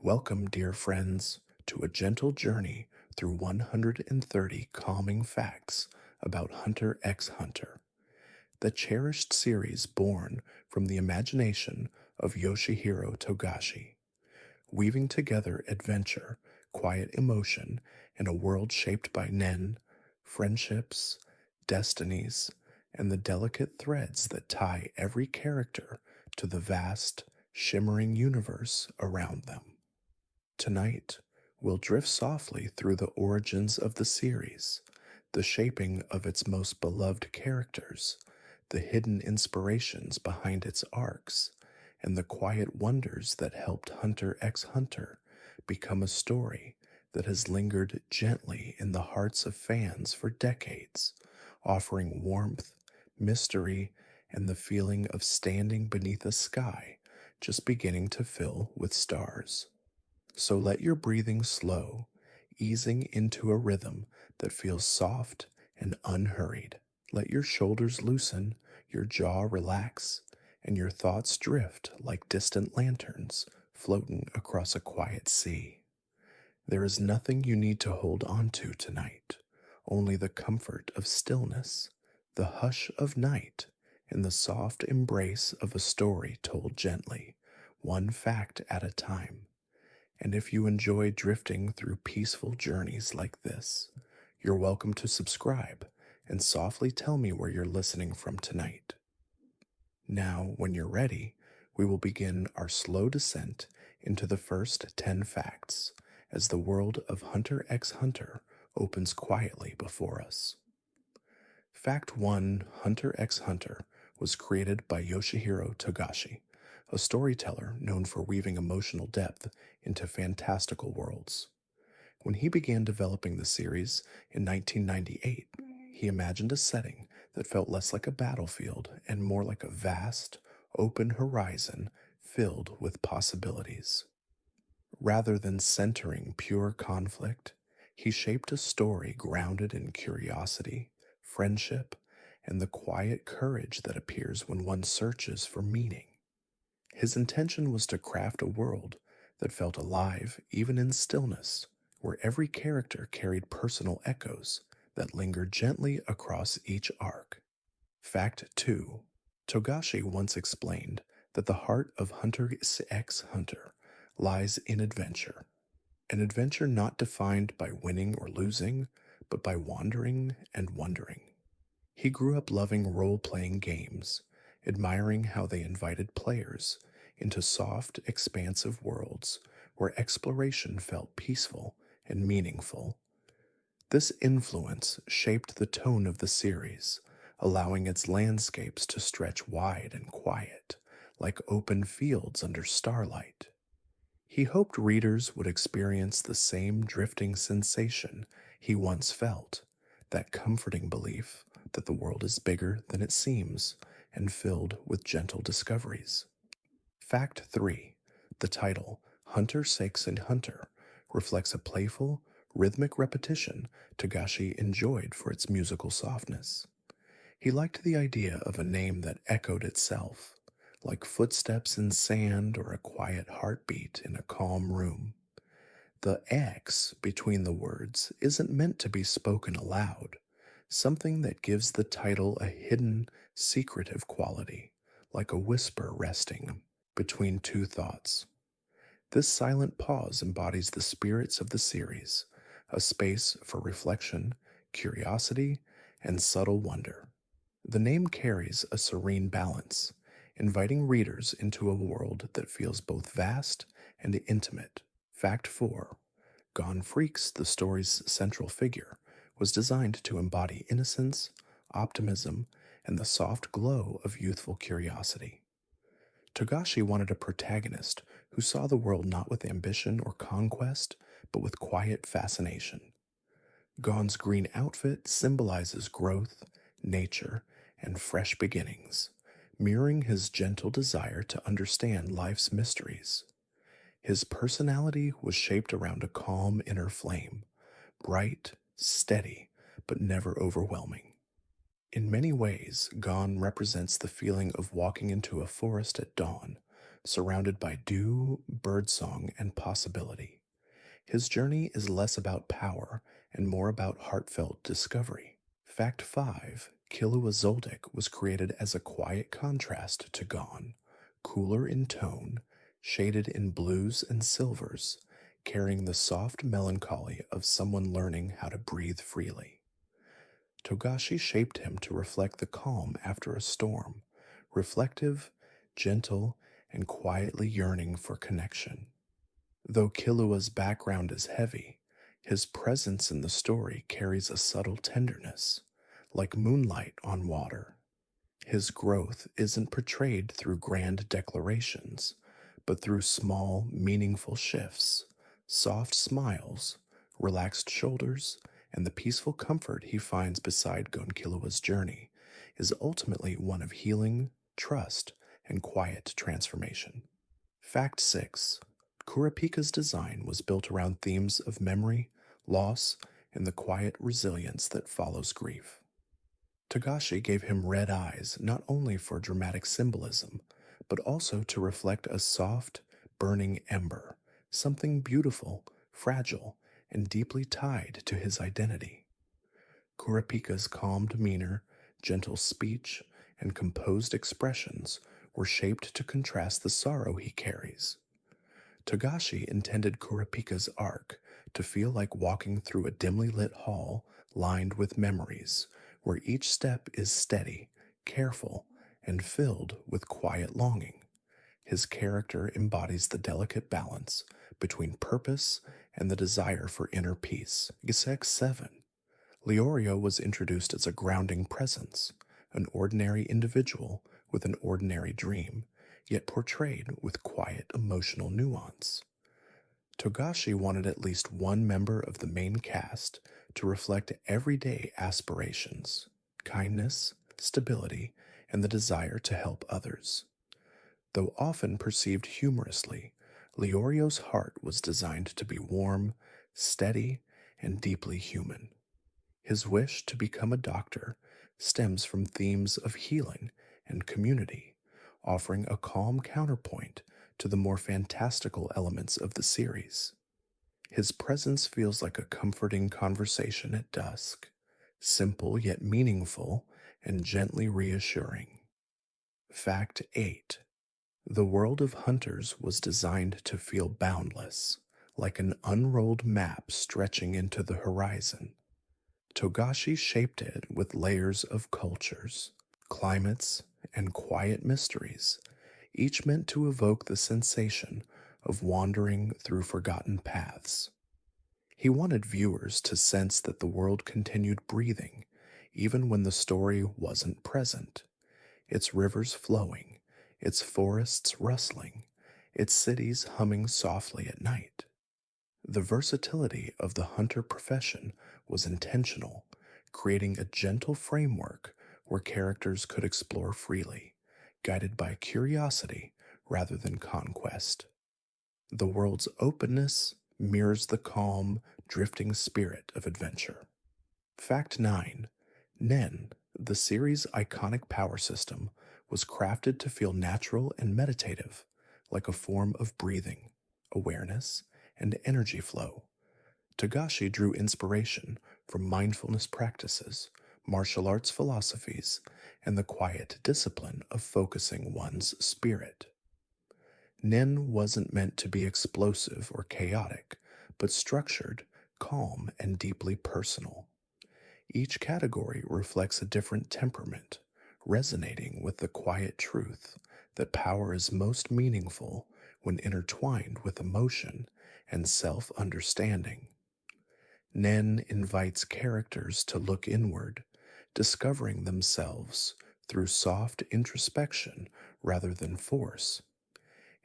Welcome, dear friends, to a gentle journey through 130 calming facts about Hunter x Hunter, the cherished series born from the imagination of Yoshihiro Togashi, weaving together adventure, quiet emotion, and a world shaped by nen, friendships, destinies, and the delicate threads that tie every character to the vast, shimmering universe around them. Tonight, we'll drift softly through the origins of the series, the shaping of its most beloved characters, the hidden inspirations behind its arcs, and the quiet wonders that helped Hunter x Hunter become a story that has lingered gently in the hearts of fans for decades, offering warmth, mystery, and the feeling of standing beneath a sky just beginning to fill with stars. So let your breathing slow, easing into a rhythm that feels soft and unhurried. Let your shoulders loosen, your jaw relax, and your thoughts drift like distant lanterns floating across a quiet sea. There is nothing you need to hold on to tonight, only the comfort of stillness, the hush of night, and the soft embrace of a story told gently, one fact at a time. And if you enjoy drifting through peaceful journeys like this, you're welcome to subscribe and softly tell me where you're listening from tonight. Now, when you're ready, we will begin our slow descent into the first 10 facts as the world of Hunter x Hunter opens quietly before us. Fact 1: Hunter x Hunter was created by Yoshihiro Togashi, a storyteller known for weaving emotional depth into fantastical worlds. When he began developing the series in 1998, he imagined a setting that felt less like a battlefield and more like a vast, open horizon filled with possibilities. Rather than centering pure conflict, he shaped a story grounded in curiosity, friendship, and the quiet courage that appears when one searches for meaning. His intention was to craft a world that felt alive even in stillness, where every character carried personal echoes that lingered gently across each arc. Fact 2: Togashi once explained that the heart of Hunter x Hunter lies in adventure, an adventure not defined by winning or losing, but by wandering and wondering. He grew up loving role-playing games, admiring how they invited players into soft, expansive worlds where exploration felt peaceful and meaningful. This influence shaped the tone of the series, allowing its landscapes to stretch wide and quiet, like open fields under starlight. He hoped readers would experience the same drifting sensation he once felt, that comforting belief that the world is bigger than it seems and filled with gentle discoveries. Fact 3: The title, Hunter x Hunter, reflects a playful, rhythmic repetition Togashi enjoyed for its musical softness. He liked the idea of a name that echoed itself, like footsteps in sand or a quiet heartbeat in a calm room. The X between the words isn't meant to be spoken aloud, something that gives the title a hidden, secretive quality, like a whisper resting between two thoughts. This silent pause embodies the spirits of the series, a space for reflection, curiosity, and subtle wonder. The name carries a serene balance, inviting readers into a world that feels both vast and intimate. Fact 4: Gone Freaks, the story's central figure, was designed to embody innocence, optimism, and the soft glow of youthful curiosity. Togashi wanted a protagonist who saw the world not with ambition or conquest, but with quiet fascination. Gon's green outfit symbolizes growth, nature, and fresh beginnings, mirroring his gentle desire to understand life's mysteries. His personality was shaped around a calm inner flame, bright, steady, but never overwhelming. In many ways, Gon represents the feeling of walking into a forest at dawn, surrounded by dew, birdsong, and possibility. His journey is less about power and more about heartfelt discovery. Fact 5. Killua Zoldyck was created as a quiet contrast to Gon, cooler in tone, shaded in blues and silvers, carrying the soft melancholy of someone learning how to breathe freely. Togashi shaped him to reflect the calm after a storm, reflective, gentle, and quietly yearning for connection. Though Killua's background is heavy, his presence in the story carries a subtle tenderness, like moonlight on water. His growth isn't portrayed through grand declarations, but through small, meaningful shifts, soft smiles, relaxed shoulders, and the peaceful comfort he finds beside Gonkilua's journey is ultimately one of healing, trust, and quiet transformation. Fact 6. Kurapika's design was built around themes of memory, loss, and the quiet resilience that follows grief. Togashi gave him red eyes not only for dramatic symbolism, but also to reflect a soft, burning ember, something beautiful, fragile, and deeply tied to his identity. Kurapika's calm demeanor, gentle speech, and composed expressions were shaped to contrast the sorrow he carries. Togashi intended Kurapika's arc to feel like walking through a dimly lit hall lined with memories, where each step is steady, careful, and filled with quiet longing. His character embodies the delicate balance between purpose and the desire for inner peace. Gesek 7. Leorio was introduced as a grounding presence, an ordinary individual with an ordinary dream, yet portrayed with quiet emotional nuance. Togashi wanted at least one member of the main cast to reflect everyday aspirations, kindness, stability, and the desire to help others. Though often perceived humorously, Leorio's heart was designed to be warm, steady, and deeply human. His wish to become a doctor stems from themes of healing and community, offering a calm counterpoint to the more fantastical elements of the series. His presence feels like a comforting conversation at dusk, simple yet meaningful and gently reassuring. Fact 8. The world of hunters was designed to feel boundless, like an unrolled map stretching into the horizon. Togashi shaped it with layers of cultures, climates, and quiet mysteries, each meant to evoke the sensation of wandering through forgotten paths. He wanted viewers to sense that the world continued breathing, even when the story wasn't present, its rivers flowing, its forests rustling, its cities humming softly at night. The versatility of the hunter profession was intentional, creating a gentle framework where characters could explore freely, guided by curiosity rather than conquest. The world's openness mirrors the calm, drifting spirit of adventure. Fact 9. Nen, the series' iconic power system, was crafted to feel natural and meditative, like a form of breathing, awareness, and energy flow. Togashi drew inspiration from mindfulness practices, martial arts philosophies, and the quiet discipline of focusing one's spirit. Nen wasn't meant to be explosive or chaotic, but structured, calm, and deeply personal. Each category reflects a different temperament, resonating with the quiet truth that power is most meaningful when intertwined with emotion and self-understanding. Nen invites characters to look inward, discovering themselves through soft introspection rather than force.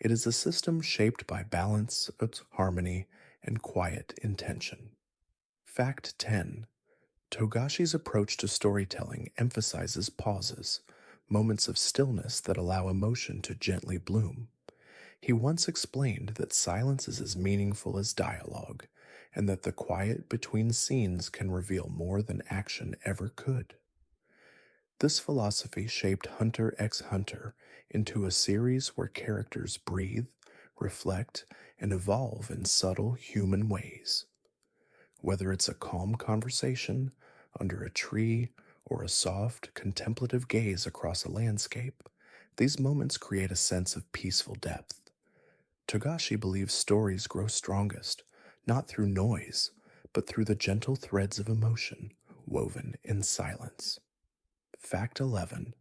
It is a system shaped by balance, harmony, and quiet intention. Fact 10. Togashi's approach to storytelling emphasizes pauses, moments of stillness that allow emotion to gently bloom. He once explained that silence is as meaningful as dialogue, and that the quiet between scenes can reveal more than action ever could. This philosophy shaped Hunter x Hunter into a series where characters breathe, reflect, and evolve in subtle human ways. Whether it's a calm conversation under a tree or a soft, contemplative gaze across a landscape, these moments create a sense of peaceful depth. Togashi believes stories grow strongest, not through noise, but through the gentle threads of emotion woven in silence. Fact 11.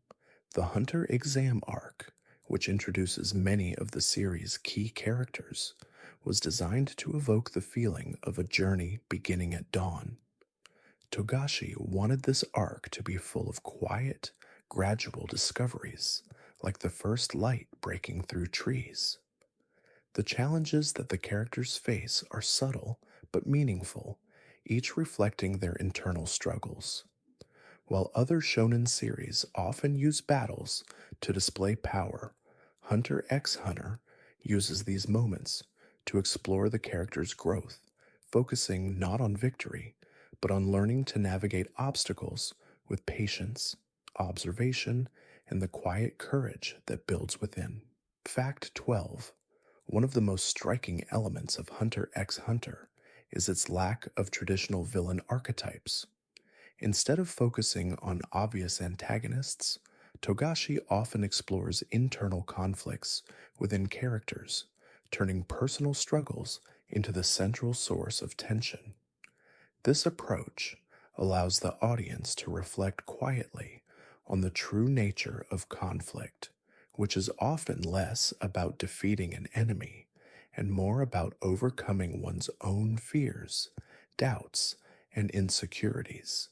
The Hunter exam arc, which introduces many of the series' key characters, was designed to evoke the feeling of a journey beginning at dawn. Togashi wanted this arc to be full of quiet, gradual discoveries, like the first light breaking through trees. The challenges that the characters face are subtle but meaningful, each reflecting their internal struggles. While other shonen series often use battles to display power, Hunter x Hunter uses these moments to explore the character's growth, focusing not on victory, but on learning to navigate obstacles with patience, observation, and the quiet courage that builds within. Fact 12. One of the most striking elements of Hunter x Hunter is its lack of traditional villain archetypes. Instead of focusing on obvious antagonists, Togashi often explores internal conflicts within characters, turning personal struggles into the central source of tension. This approach allows the audience to reflect quietly on the true nature of conflict, which is often less about defeating an enemy and more about overcoming one's own fears, doubts, and insecurities.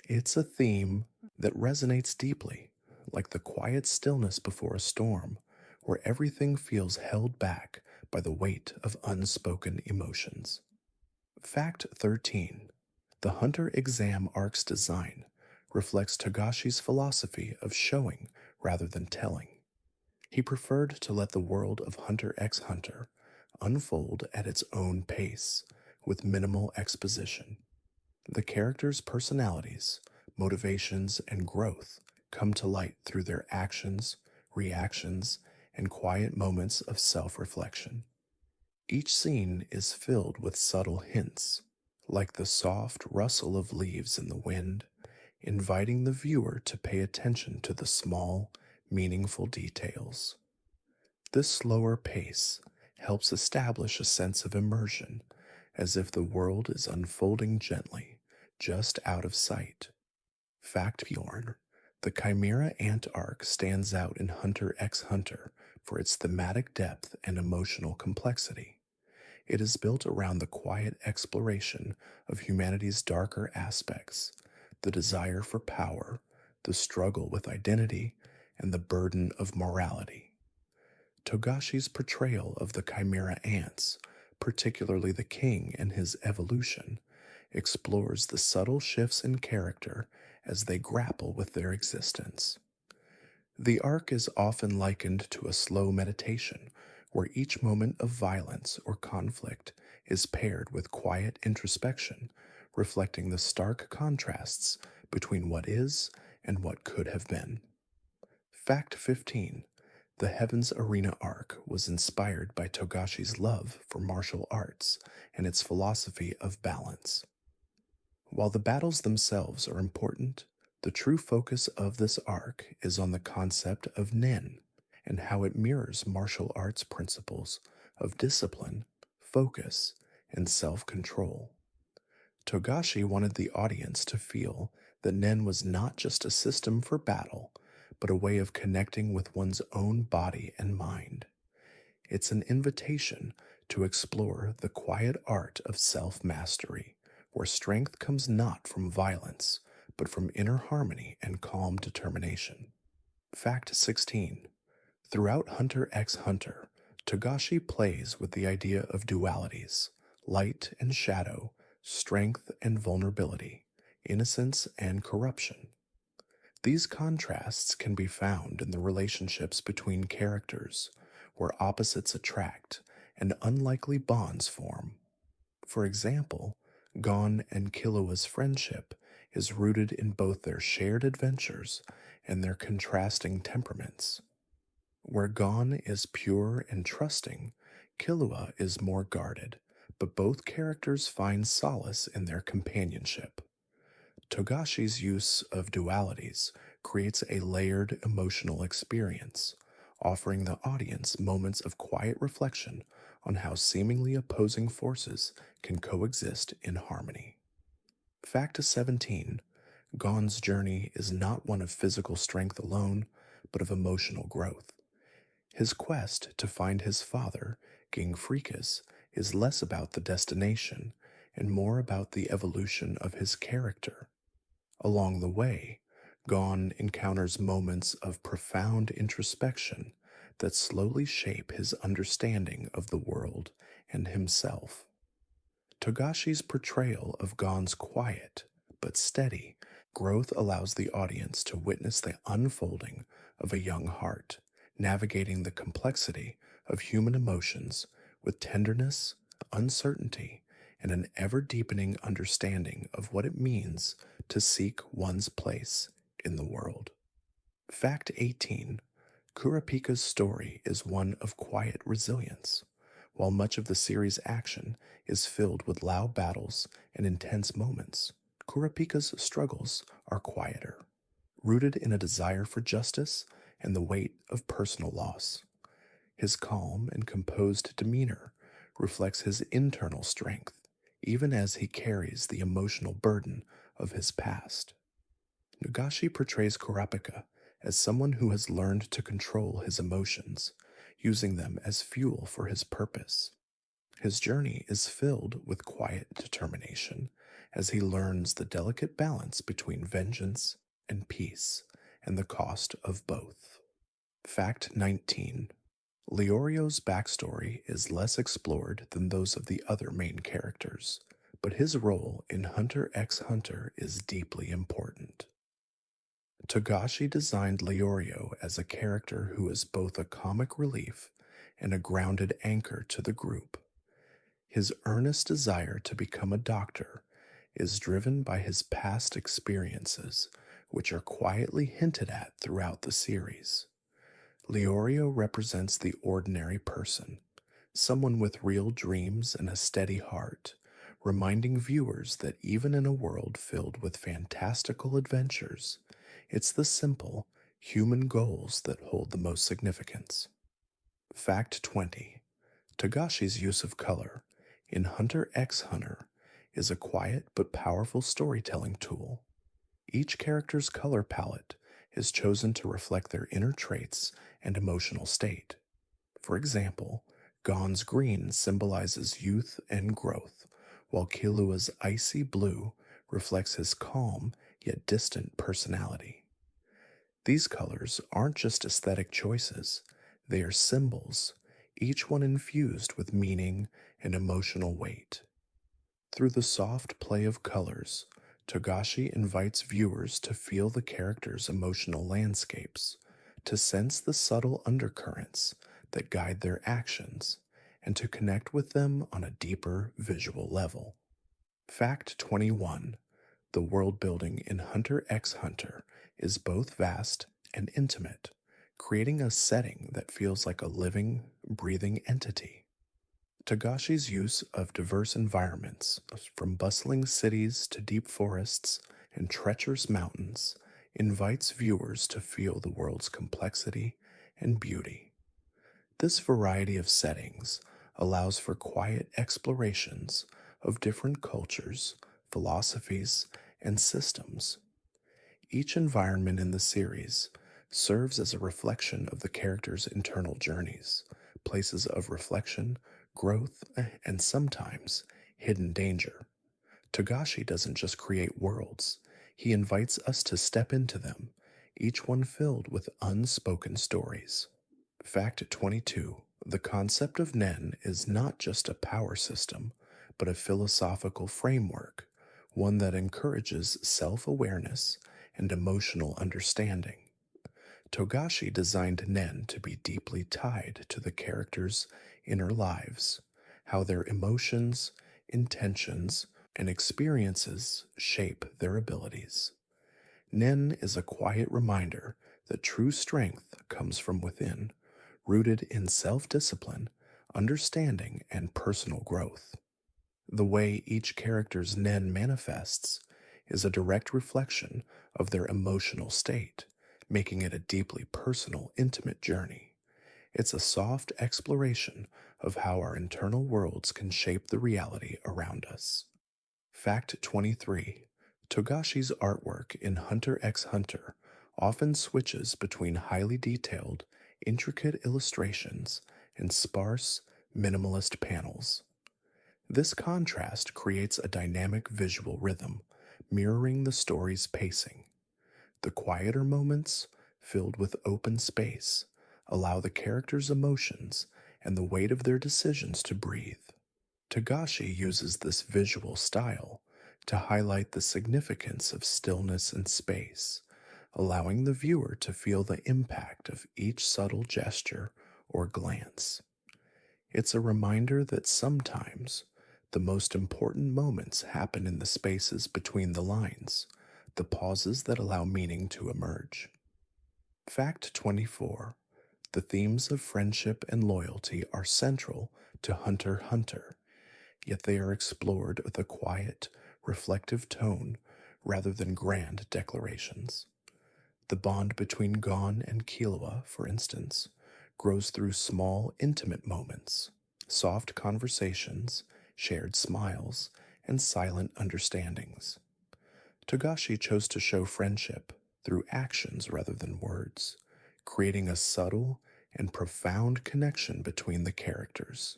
It's a theme that resonates deeply, like the quiet stillness before a storm, where everything feels held back by the weight of unspoken emotions. Fact 13. The Hunter exam arc's design reflects Togashi's philosophy of showing rather than telling. He preferred to let the world of Hunter x Hunter unfold at its own pace, with minimal exposition. The characters' personalities, motivations, and growth come to light through their actions, reactions, and quiet moments of self reflection. Each scene is filled with subtle hints, like the soft rustle of leaves in the wind, inviting the viewer to pay attention to the small, meaningful details. This slower pace helps establish a sense of immersion, as if the world is unfolding gently, just out of sight. Fact Bjorn. The Chimera Ant arc stands out in Hunter x Hunter for its thematic depth and emotional complexity. It is built around the quiet exploration of humanity's darker aspects, the desire for power, the struggle with identity, and the burden of morality. Togashi's portrayal of the Chimera ants, particularly the king and his evolution, explores the subtle shifts in character as they grapple with their existence. The arc is often likened to a slow meditation, where each moment of violence or conflict is paired with quiet introspection, reflecting the stark contrasts between what is and what could have been. Fact 15. The Heaven's Arena arc was inspired by Togashi's love for martial arts and its philosophy of balance. While the battles themselves are important, the true focus of this arc is on the concept of nen and how it mirrors martial arts principles of discipline, focus, and self-control. Togashi wanted the audience to feel that nen was not just a system for battle, but a way of connecting with one's own body and mind. It's an invitation to explore the quiet art of self-mastery, where strength comes not from violence, but from inner harmony and calm determination. Fact 16. Throughout Hunter x Hunter, Togashi plays with the idea of dualities, light and shadow, strength and vulnerability, innocence and corruption. These contrasts can be found in the relationships between characters, where opposites attract and unlikely bonds form. For example, Gon and Killua's friendship is rooted in both their shared adventures and their contrasting temperaments. Where Gon is pure and trusting, Killua is more guarded, but both characters find solace in their companionship. Togashi's use of dualities creates a layered emotional experience, offering the audience moments of quiet reflection on how seemingly opposing forces can coexist in harmony. Fact 17: Gon's journey is not one of physical strength alone, but of emotional growth. His quest to find his father, King Freakus, is less about the destination and more about the evolution of his character. Along the way, Gon encounters moments of profound introspection that slowly shape his understanding of the world and himself. Togashi's portrayal of Gon's quiet but steady growth allows the audience to witness the unfolding of a young heart, navigating the complexity of human emotions with tenderness, uncertainty, and an ever deepening understanding of what it means to seek one's place in the world. Fact 18: Kurapika's story is one of quiet resilience. While much of the series' action is filled with loud battles and intense moments, Kurapika's struggles are quieter, rooted in a desire for justice and the weight of personal loss. His calm and composed demeanor reflects his internal strength, even as he carries the emotional burden of his past. Nagashi portrays Kurapika as someone who has learned to control his emotions, using them as fuel for his purpose. His journey is filled with quiet determination as he learns the delicate balance between vengeance and peace and the cost of both. Fact 19: Leorio's backstory is less explored than those of the other main characters, but his role in Hunter x Hunter is deeply important. Togashi designed Leorio as a character who is both a comic relief and a grounded anchor to the group. His earnest desire to become a doctor is driven by his past experiences, which are quietly hinted at throughout the series. Leorio represents the ordinary person, someone with real dreams and a steady heart, reminding viewers that even in a world filled with fantastical adventures, it's the simple, human goals that hold the most significance. Fact 20: Togashi's use of color in Hunter x Hunter is a quiet but powerful storytelling tool. Each character's color palette is chosen to reflect their inner traits and emotional state. For example, Gon's green symbolizes youth and growth, while Killua's icy blue reflects his calm yet distant personality. These colors aren't just aesthetic choices, they are symbols, each one infused with meaning and emotional weight. Through the soft play of colors, Togashi invites viewers to feel the characters' emotional landscapes, to sense the subtle undercurrents that guide their actions, and to connect with them on a deeper visual level. Fact 21: The world building in Hunter x Hunter is both vast and intimate, creating a setting that feels like a living, breathing entity. Togashi's use of diverse environments, from bustling cities to deep forests and treacherous mountains, invites viewers to feel the world's complexity and beauty. This variety of settings allows for quiet explorations of different cultures, philosophies, and systems. Each environment in the series serves as a reflection of the characters' internal journeys, places of reflection, growth, and sometimes hidden danger. Togashi doesn't just create worlds, he invites us to step into them, each one filled with unspoken stories. Fact 22: The concept of Nen is not just a power system, but a philosophical framework, one that encourages self awareness and emotional understanding. Togashi designed Nen to be deeply tied to the characters' inner lives, how their emotions, intentions, and experiences shape their abilities. Nen is a quiet reminder that true strength comes from within, rooted in self discipline, understanding, and personal growth. The way each character's Nen manifests is a direct reflection of their emotional state, making it a deeply personal, intimate journey. It's a soft exploration of how our internal worlds can shape the reality around us. Fact 23. Togashi's artwork in Hunter x Hunter often switches between highly detailed, intricate illustrations and sparse, minimalist panels. This contrast creates a dynamic visual rhythm, mirroring the story's pacing. The quieter moments, filled with open space, allow the characters' emotions and the weight of their decisions to breathe. Togashi uses this visual style to highlight the significance of stillness and space, allowing the viewer to feel the impact of each subtle gesture or glance. It's a reminder that sometimes the most important moments happen in the spaces between the lines, the pauses that allow meaning to emerge. Fact 24. The themes of friendship and loyalty are central to Hunter x Hunter, yet they are explored with a quiet, reflective tone rather than grand declarations. The bond between Gon and Killua, for instance, grows through small, intimate moments, soft conversations, shared smiles, and silent understandings. Togashi chose to show friendship through actions rather than words, creating a subtle and profound connection between the characters.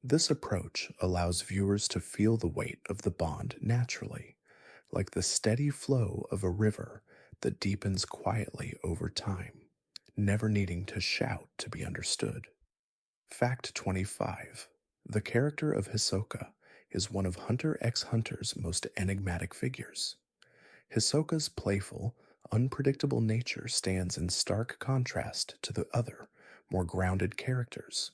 This approach allows viewers to feel the weight of the bond naturally, like the steady flow of a river that deepens quietly over time, never needing to shout to be understood. Fact 25. The character of Hisoka is one of Hunter x Hunter's most enigmatic figures. Hisoka's playful, unpredictable nature stands in stark contrast to the other, more grounded characters.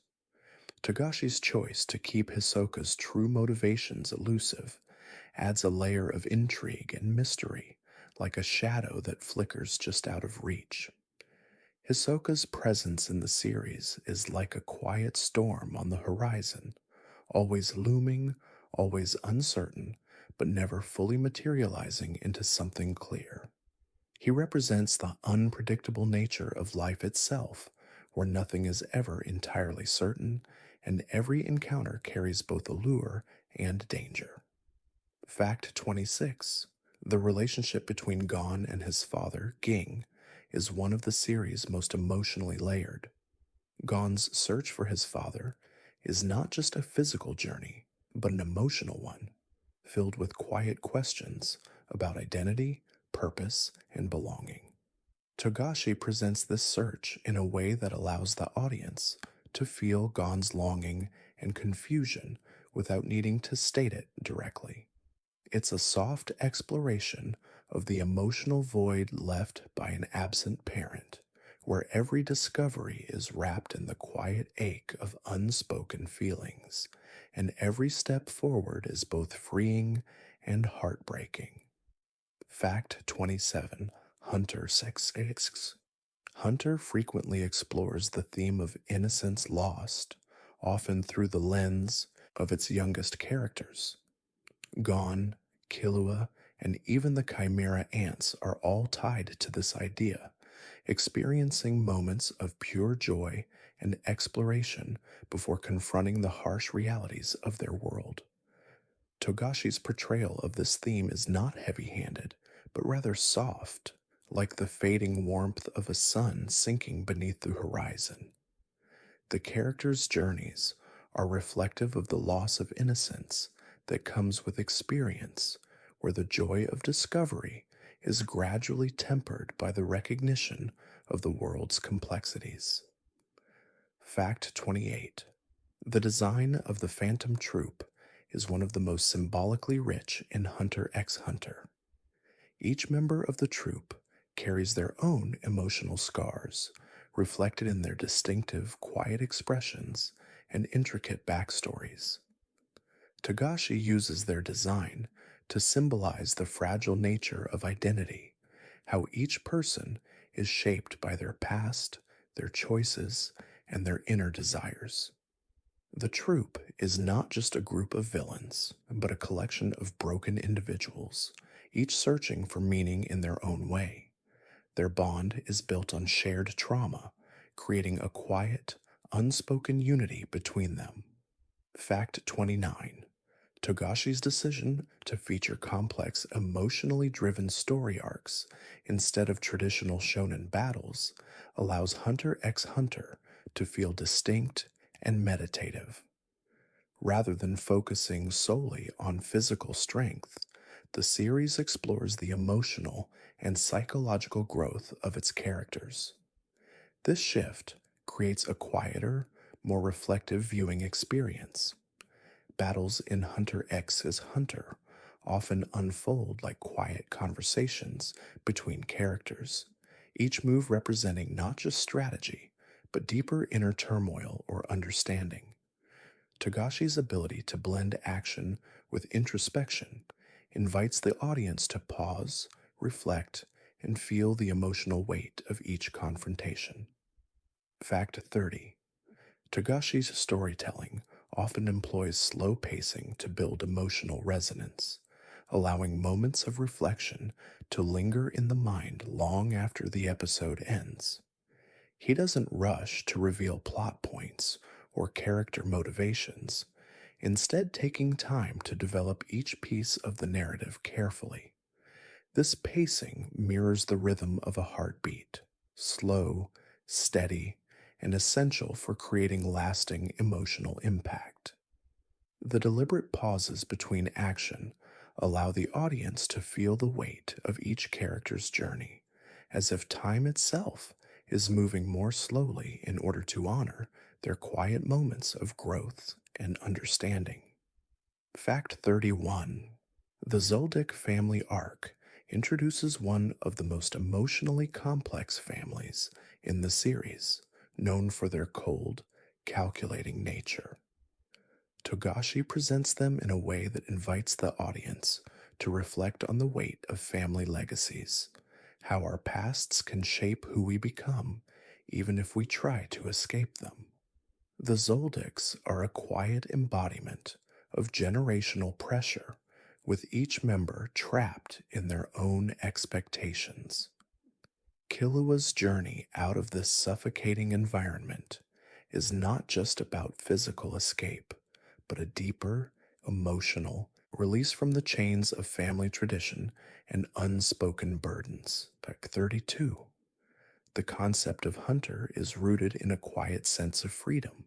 Togashi's choice to keep Hisoka's true motivations elusive adds a layer of intrigue and mystery, like a shadow that flickers just out of reach. Hisoka's presence in the series is like a quiet storm on the horizon, always looming, always uncertain, but never fully materializing into something clear. He represents the unpredictable nature of life itself, where nothing is ever entirely certain, and every encounter carries both allure and danger. Fact 26. The relationship between Gon and his father, Ging, is one of the series' most emotionally layered. Gon's search for his father is not just a physical journey, but an emotional one, filled with quiet questions about identity, purpose, and belonging. Togashi presents this search in a way that allows the audience to feel Gon's longing and confusion without needing to state it directly. It's a soft exploration of the emotional void left by an absent parent, where every discovery is wrapped in the quiet ache of unspoken feelings, and every step forward is both freeing and heartbreaking. Fact 27. Hunter sex. Hunter frequently explores the theme of innocence lost, often through the lens of its youngest characters. Gon, Killua, and even the Chimera ants are all tied to this idea, experiencing moments of pure joy and exploration before confronting the harsh realities of their world. Togashi's portrayal of this theme is not heavy-handed, but rather soft, like the fading warmth of a sun sinking beneath the horizon. The characters' journeys are reflective of the loss of innocence that comes with experience, where the joy of discovery is gradually tempered by the recognition of the world's complexities. Fact 28. The design of the Phantom Troop is one of the most symbolically rich in Hunter x Hunter. Each member of the troop carries their own emotional scars, reflected in their distinctive, quiet expressions and intricate backstories. Togashi uses their design to symbolize the fragile nature of identity, how each person is shaped by their past, their choices, and their inner desires. The troupe is not just a group of villains, but a collection of broken individuals, each searching for meaning in their own way. Their bond is built on shared trauma, creating a quiet, unspoken unity between them. Fact 29. Togashi's decision to feature complex, emotionally driven story arcs instead of traditional shonen battles allows Hunter x Hunter to feel distinct and meditative. Rather than focusing solely on physical strength, the series explores the emotional and psychological growth of its characters. This shift creates a quieter, more reflective viewing experience. Battles in Hunter x's Hunter often unfold like quiet conversations between characters, each move representing not just strategy, but deeper inner turmoil or understanding. Togashi's ability to blend action with introspection invites the audience to pause, reflect, and feel the emotional weight of each confrontation. Fact 30. Togashi's storytelling often employs slow pacing to build emotional resonance, allowing moments of reflection to linger in the mind long after the episode ends. He doesn't rush to reveal plot points or character motivations, instead, taking time to develop each piece of the narrative carefully. This pacing mirrors the rhythm of a heartbeat, slow, steady, and essential for creating lasting emotional impact. The deliberate pauses between action allow the audience to feel the weight of each character's journey, as if time itself is moving more slowly in order to honor their quiet moments of growth and understanding. Fact 31. The Zoldyck family arc introduces one of the most emotionally complex families in the series, known for their cold, calculating nature. Togashi presents them in a way that invites the audience to reflect on the weight of family legacies, how our pasts can shape who we become, even if we try to escape them. The Zoldicks are a quiet embodiment of generational pressure, with each member trapped in their own expectations. Killua's journey out of this suffocating environment is not just about physical escape, but a deeper, emotional release from the chains of family tradition and unspoken burdens. Fact 32. The concept of hunter is rooted in a quiet sense of freedom.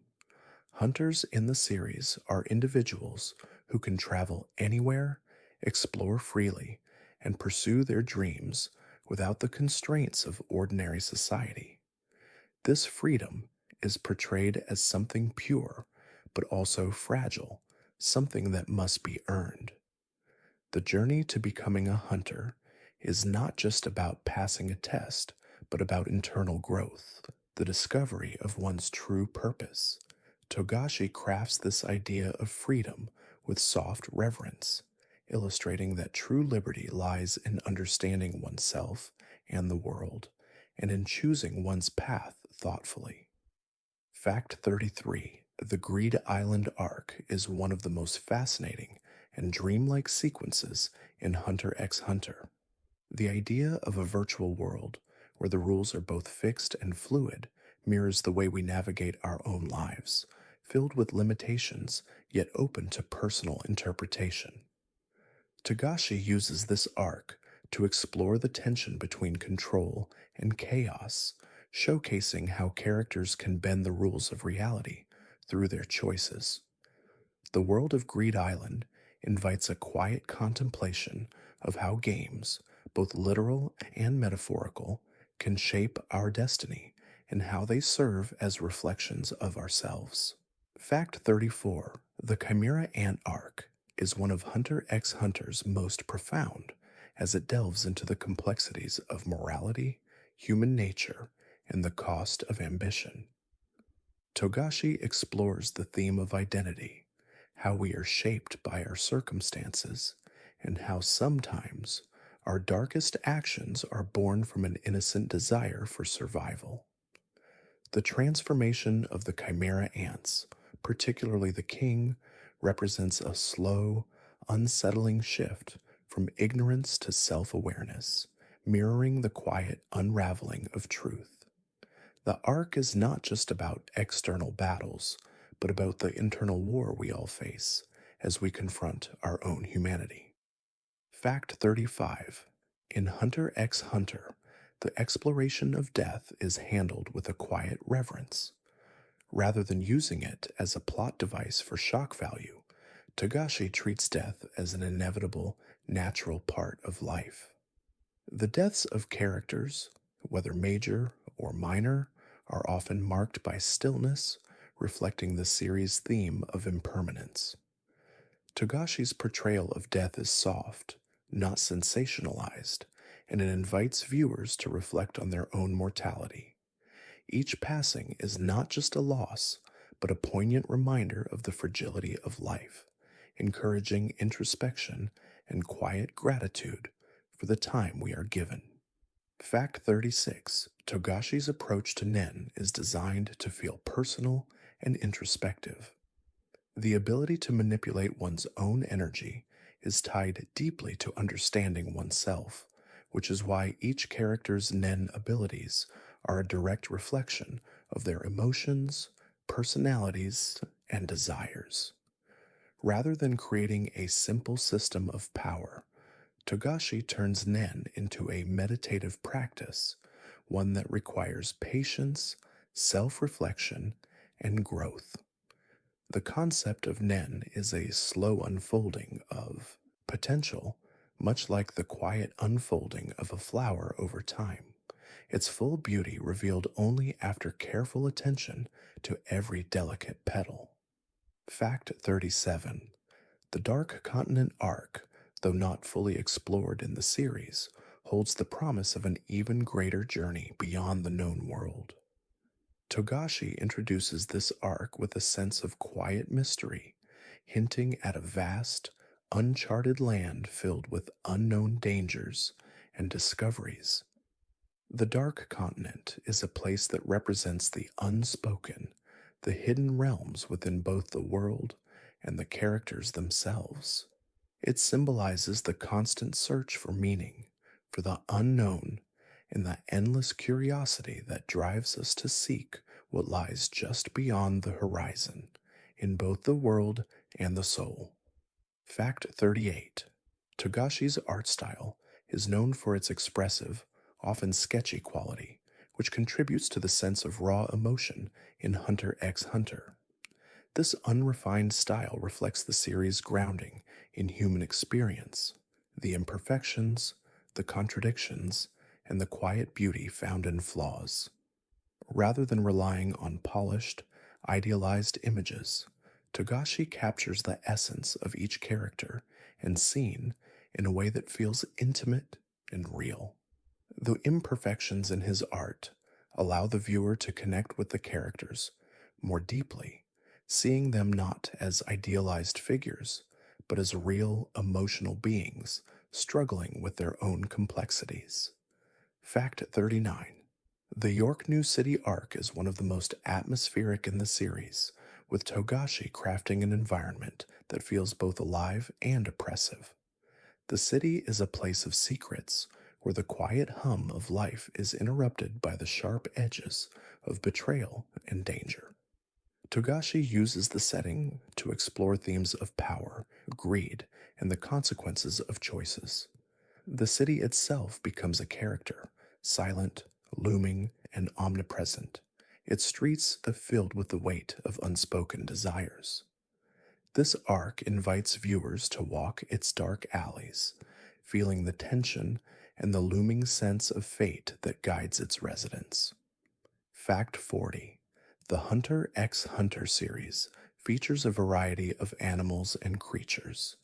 Hunters in the series are individuals who can travel anywhere, explore freely, and pursue their dreams without the constraints of ordinary society. This freedom is portrayed as something pure, but also fragile, something that must be earned. The journey to becoming a hunter is not just about passing a test, but about internal growth, the discovery of one's true purpose. Togashi crafts this idea of freedom with soft reverence, illustrating that true liberty lies in understanding oneself and the world, and in choosing one's path thoughtfully. Fact 33. The Greed Island arc is one of the most fascinating and dreamlike sequences in Hunter x Hunter. The idea of a virtual world where the rules are both fixed and fluid mirrors the way we navigate our own lives, filled with limitations yet open to personal interpretation. Togashi uses this arc to explore the tension between control and chaos, showcasing how characters can bend the rules of reality through their choices. The world of Greed Island invites a quiet contemplation of how games, both literal and metaphorical, can shape our destiny and how they serve as reflections of ourselves. Fact 34. The Chimera Ant arc is one of Hunter x Hunter's most profound, as it delves into the complexities of morality, human nature, and the cost of ambition. Togashi explores the theme of identity, how we are shaped by our circumstances, and how sometimes our darkest actions are born from an innocent desire for survival. The transformation of the chimera ants, particularly the king, represents a slow, unsettling shift from ignorance to self awareness, mirroring the quiet unraveling of truth. The arc is not just about external battles, but about the internal war we all face as we confront our own humanity. Fact 35. In Hunter x Hunter, the exploration of death is handled with a quiet reverence. Rather than using it as a plot device for shock value, Togashi treats death as an inevitable, natural part of life. The deaths of characters, whether major or minor, are often marked by stillness, reflecting the series' theme of impermanence. Togashi's portrayal of death is soft, not sensationalized, and it invites viewers to reflect on their own mortality. Each passing is not just a loss, but a poignant reminder of the fragility of life, encouraging introspection and quiet gratitude for the time we are given. Fact 36. Togashi's approach to Nen is designed to feel personal and introspective. The ability to manipulate one's own energy is tied deeply to understanding oneself, which is why each character's Nen abilities are a direct reflection of their emotions, personalities, and desires. Rather than creating a simple system of power, Togashi turns Nen into a meditative practice, one that requires patience, self reflection, and growth. The concept of Nen is a slow unfolding of potential, much like the quiet unfolding of a flower over time, its full beauty revealed only after careful attention to every delicate petal. Fact 37. The Dark Continent arc, though not fully explored in the series, holds the promise of an even greater journey beyond the known world. Togashi introduces this arc with a sense of quiet mystery, hinting at a vast, uncharted land filled with unknown dangers and discoveries. The Dark Continent is a place that represents the unspoken, the hidden realms within both the world and the characters themselves. It symbolizes the constant search for meaning, for the unknown, and the endless curiosity that drives us to seek what lies just beyond the horizon, in both the world and the soul. Fact 38. Togashi's art style is known for its expressive, often sketchy quality, which contributes to the sense of raw emotion in Hunter x Hunter. This unrefined style reflects the series' grounding in human experience, the imperfections, the contradictions, and the quiet beauty found in flaws. Rather than relying on polished, idealized images, Togashi captures the essence of each character and scene in a way that feels intimate and real. The imperfections in his art allow the viewer to connect with the characters more deeply, seeing them not as idealized figures, but as real emotional beings struggling with their own complexities. Fact 39. The York New City arc is one of the most atmospheric in the series, with Togashi crafting an environment that feels both alive and oppressive. The city is a place of secrets, where the quiet hum of life is interrupted by the sharp edges of betrayal and danger. Togashi uses the setting to explore themes of power, greed, and the consequences of choices. The city itself becomes a character, silent, looming, and omnipresent, its streets filled with the weight of unspoken desires. This arc invites viewers to walk its dark alleys, feeling the tension and the looming sense of fate that guides its residents. Fact 40. The Hunter x Hunter series features a variety of animals and creatures,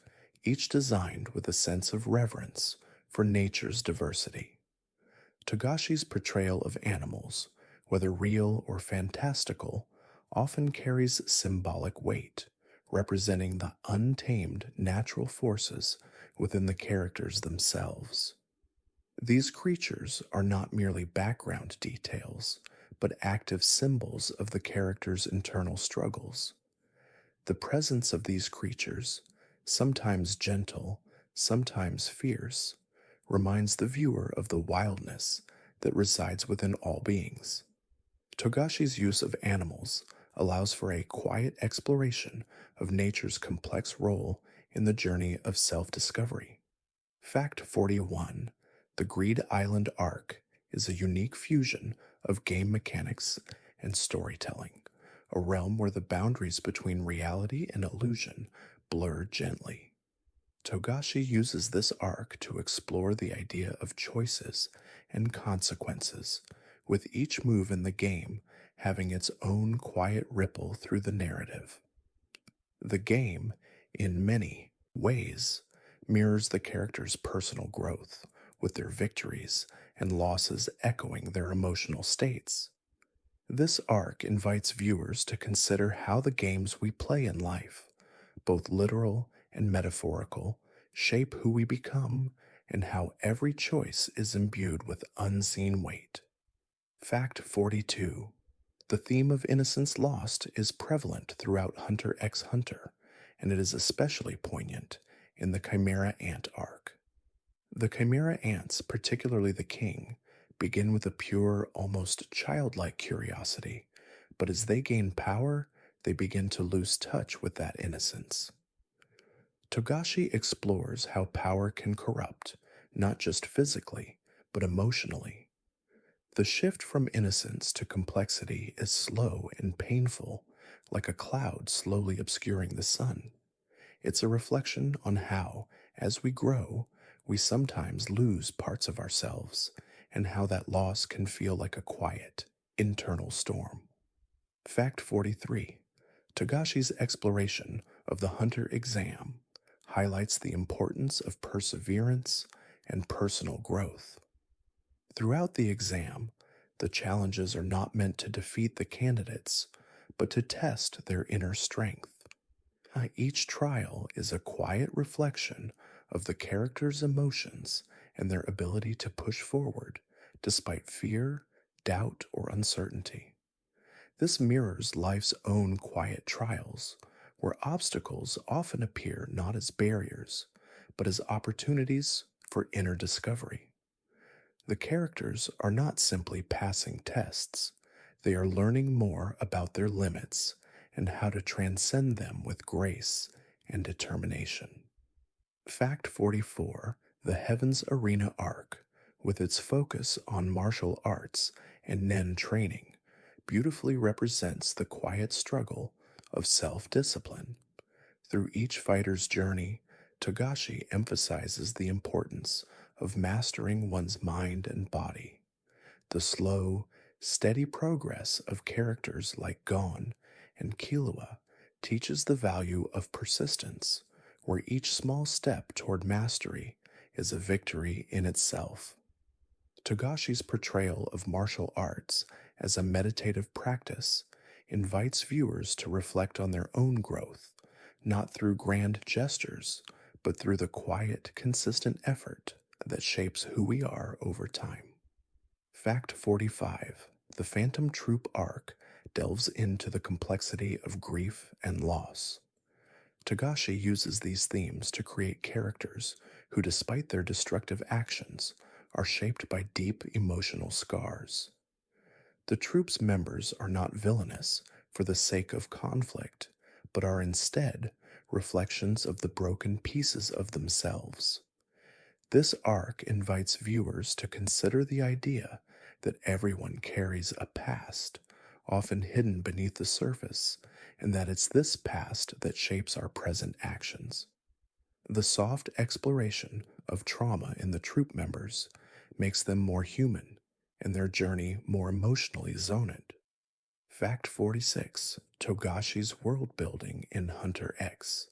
each designed with a sense of reverence for nature's diversity. Togashi's portrayal of animals, whether real or fantastical, often carries symbolic weight, representing the untamed natural forces within the characters themselves. These creatures are not merely background details, but active symbols of the character's internal struggles. The presence of these creatures, sometimes gentle, sometimes fierce, reminds the viewer of the wildness that resides within all beings. Togashi's use of animals allows for a quiet exploration of nature's complex role in the journey of self discovery. Fact 41: the Greed Island arc is a unique fusion of game mechanics and storytelling, a realm where the boundaries between reality and illusion blur gently. Togashi uses this arc to explore the idea of choices and consequences, with each move in the game having its own quiet ripple through the narrative. The game, in many ways, mirrors the character's personal growth, with their victories and losses echoing their emotional states. This arc invites viewers to consider how the games we play in life, both literal and metaphorical, shape who we become and how every choice is imbued with unseen weight. Fact 42: the theme of innocence lost is prevalent throughout Hunter x Hunter, and it is especially poignant in the Chimera Ant arc. The Chimera Ants, particularly the king, begin with a pure, almost childlike curiosity, but as they gain power, they begin to lose touch with that innocence. Togashi explores how power can corrupt, not just physically, but emotionally. The shift from innocence to complexity is slow and painful, like a cloud slowly obscuring the sun. It's a reflection on how, as we grow, we sometimes lose parts of ourselves, and how that loss can feel like a quiet, internal storm. Fact 43: Togashi's exploration of the Hunter exam highlights the importance of perseverance and personal growth. Throughout the exam, the challenges are not meant to defeat the candidates, but to test their inner strength. Each trial is a quiet reflection of the character's emotions and their ability to push forward despite fear, doubt, or uncertainty. This mirrors life's own quiet trials, where obstacles often appear not as barriers, but as opportunities for inner discovery. The characters are not simply passing tests, they are learning more about their limits and how to transcend them with grace and determination. Fact 44: the Heaven's Arena arc, with its focus on martial arts and nen training, beautifully represents the quiet struggle of self discipline. Through each fighter's journey, Togashi emphasizes the importance of mastering one's mind and body. The slow, steady progress of characters like Gon and Killua teaches the value of persistence, where each small step toward mastery is a victory in itself. Togashi's portrayal of martial arts as a meditative practice invites viewers to reflect on their own growth, not through grand gestures, but through the quiet, consistent effort that shapes who we are over time. Fact 45: the Phantom Troop arc delves into the complexity of grief and loss. Togashi uses these themes to create characters who, despite their destructive actions, are shaped by deep emotional scars. The troop's members are not villainous for the sake of conflict, but are instead reflections of the broken pieces of themselves. This arc invites viewers to consider the idea that everyone carries a past, often hidden beneath the surface, and that it's this past that shapes our present actions. The soft exploration of trauma in the troop members makes them more human and their journey more emotionally zoned. Fact 46: Togashi's world building in Hunter X.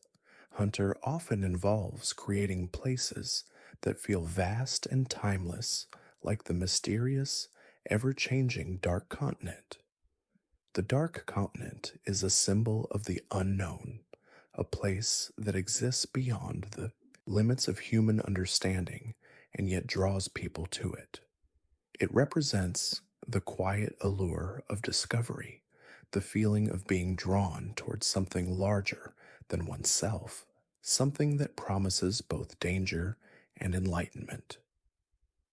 Hunter often involves creating places that feel vast and timeless, like the mysterious, ever changing Dark Continent. The Dark Continent is a symbol of the unknown, a place that exists beyond the limits of human understanding and yet draws people to it. It represents the quiet allure of discovery, the feeling of being drawn towards something larger than oneself, something that promises both danger and enlightenment.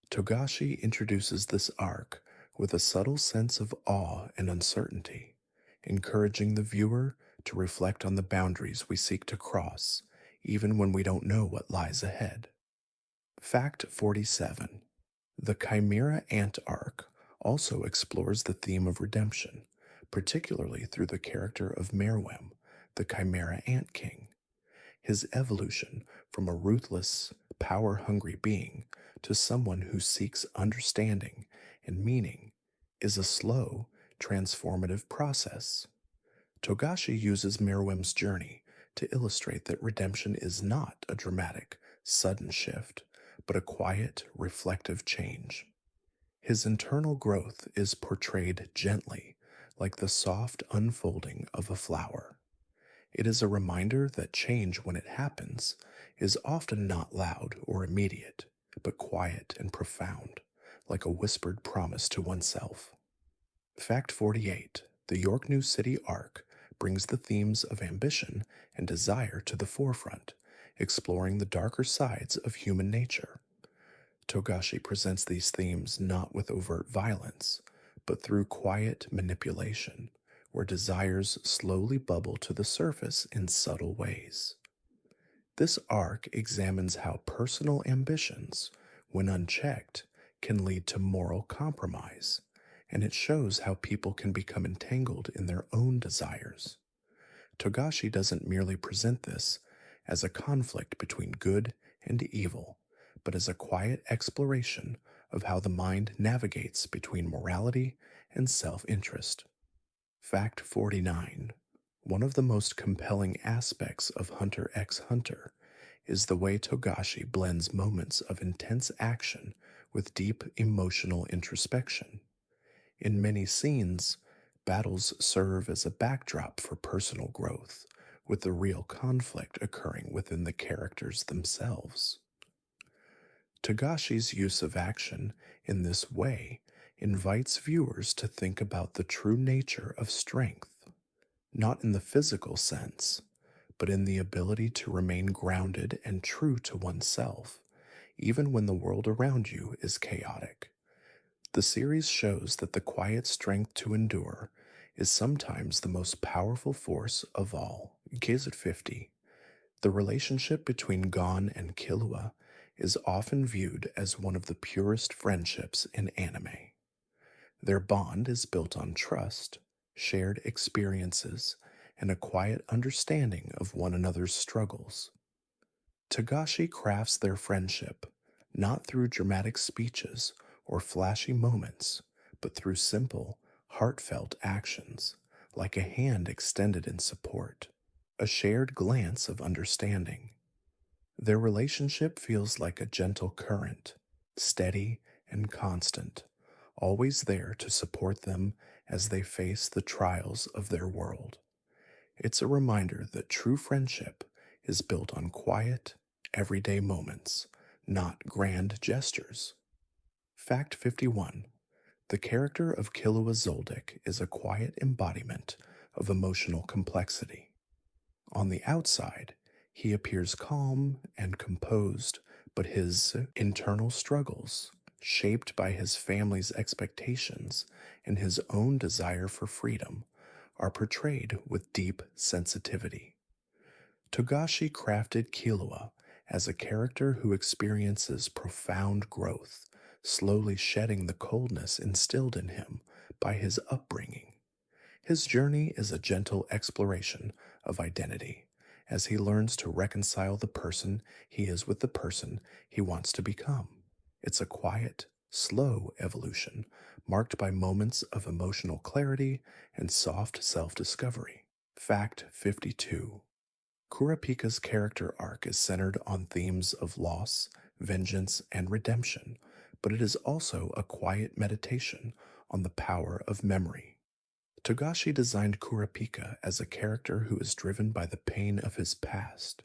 Togashi introduces this arc with a subtle sense of awe and uncertainty, encouraging the viewer to reflect on the boundaries we seek to cross, even when we don't know what lies ahead. Fact 47. The Chimera Ant arc also explores the theme of redemption, particularly through the character of Meruem, the Chimera Ant King. His evolution from a ruthless, power hungry being to someone who seeks understanding and meaning is a slow, transformative process. Togashi uses Meruem's journey to illustrate that redemption is not a dramatic, sudden shift, but a quiet, reflective change. His internal growth is portrayed gently, like the soft unfolding of a flower. It is a reminder that change, when it happens, is often not loud or immediate, but quiet and profound, like a whispered promise to oneself. Fact 48. The York New City arc brings the themes of ambition and desire to the forefront, exploring the darker sides of human nature. Togashi presents these themes not with overt violence, but through quiet manipulation, where desires slowly bubble to the surface in subtle ways. This arc examines how personal ambitions, when unchecked, can lead to moral compromise, and it shows how people can become entangled in their own desires. Togashi doesn't merely present this as a conflict between good and evil, but as a quiet exploration of how the mind navigates between morality and self interest. Fact 49. One of the most compelling aspects of Hunter x Hunter is the way Togashi blends moments of intense action with deep emotional introspection. In many scenes, battles serve as a backdrop for personal growth, with the real conflict occurring within the characters themselves. Togashi's use of action in this way invites viewers to think about the true nature of strength, not in the physical sense, but in the ability to remain grounded and true to oneself, even when the world around you is chaotic. The series shows that the quiet strength to endure is sometimes the most powerful force of all. Case at 50. The relationship between Gon and Killua is often viewed as one of the purest friendships in anime. Their bond is built on trust, shared experiences, and a quiet understanding of one another's struggles. Togashi crafts their friendship not through dramatic speeches or flashy moments, but through simple, heartfelt actions, like a hand extended in support, a shared glance of understanding. Their relationship feels like a gentle current, steady and constant, always there to support them as they face the trials of their world. It's a reminder that true friendship is built on quiet, everyday moments, not grand gestures. Fact 51. The character of Killua Zoldyck is a quiet embodiment of emotional complexity. On the outside, he appears calm and composed, but his internal struggles, shaped by his family's expectations and his own desire for freedom, are portrayed with deep sensitivity. Togashi crafted Killua as a character who experiences profound growth, slowly shedding the coldness instilled in him by his upbringing. His journey is a gentle exploration of identity, as he learns to reconcile the person he is with the person he wants to become. It's a quiet, slow evolution marked by moments of emotional clarity and soft self-discovery. Fact 52. Kurapika's character arc is centered on themes of loss, vengeance, and redemption, but it is also a quiet meditation on the power of memory. Togashi designed Kurapika as a character who is driven by the pain of his past,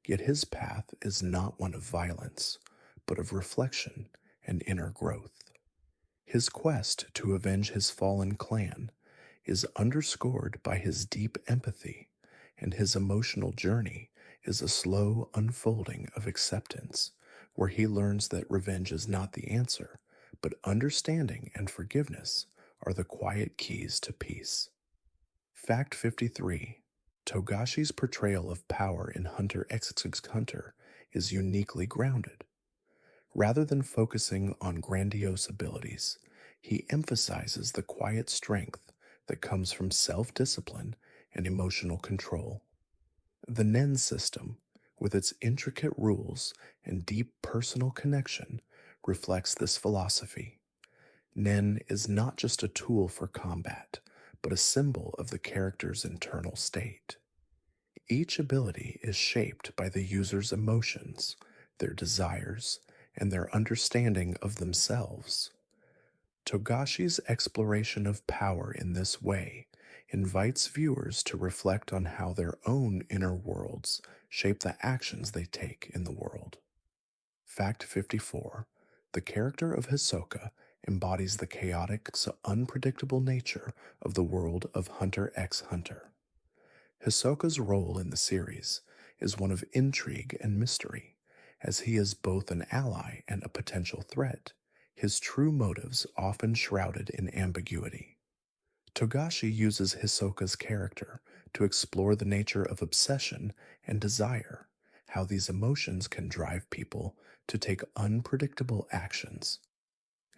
yet his path is not one of violence, but of reflection and inner growth. His quest to avenge his fallen clan is underscored by his deep empathy, and his emotional journey is a slow unfolding of acceptance, where he learns that revenge is not the answer, but understanding and forgiveness are the quiet keys to peace. Fact 53. Togashi's portrayal of power in Hunter x Hunter is uniquely grounded. Rather than focusing on grandiose abilities, he emphasizes the quiet strength that comes from self discipline and emotional control. The Nen system, with its intricate rules and deep personal connection, reflects this philosophy. Nen is not just a tool for combat, but a symbol of the character's internal state. Each ability is shaped by the user's emotions, their desires, and their understanding of themselves. Togashi's exploration of power in this way invites viewers to reflect on how their own inner worlds shape the actions they take in the world. Fact 54. The character of Hisoka embodies the chaotic, so unpredictable nature of the world of Hunter x Hunter. Hisoka's role in the series is one of intrigue and mystery, as he is both an ally and a potential threat, his true motives often shrouded in ambiguity. Togashi uses Hisoka's character to explore the nature of obsession and desire, how these emotions can drive people to take unpredictable actions.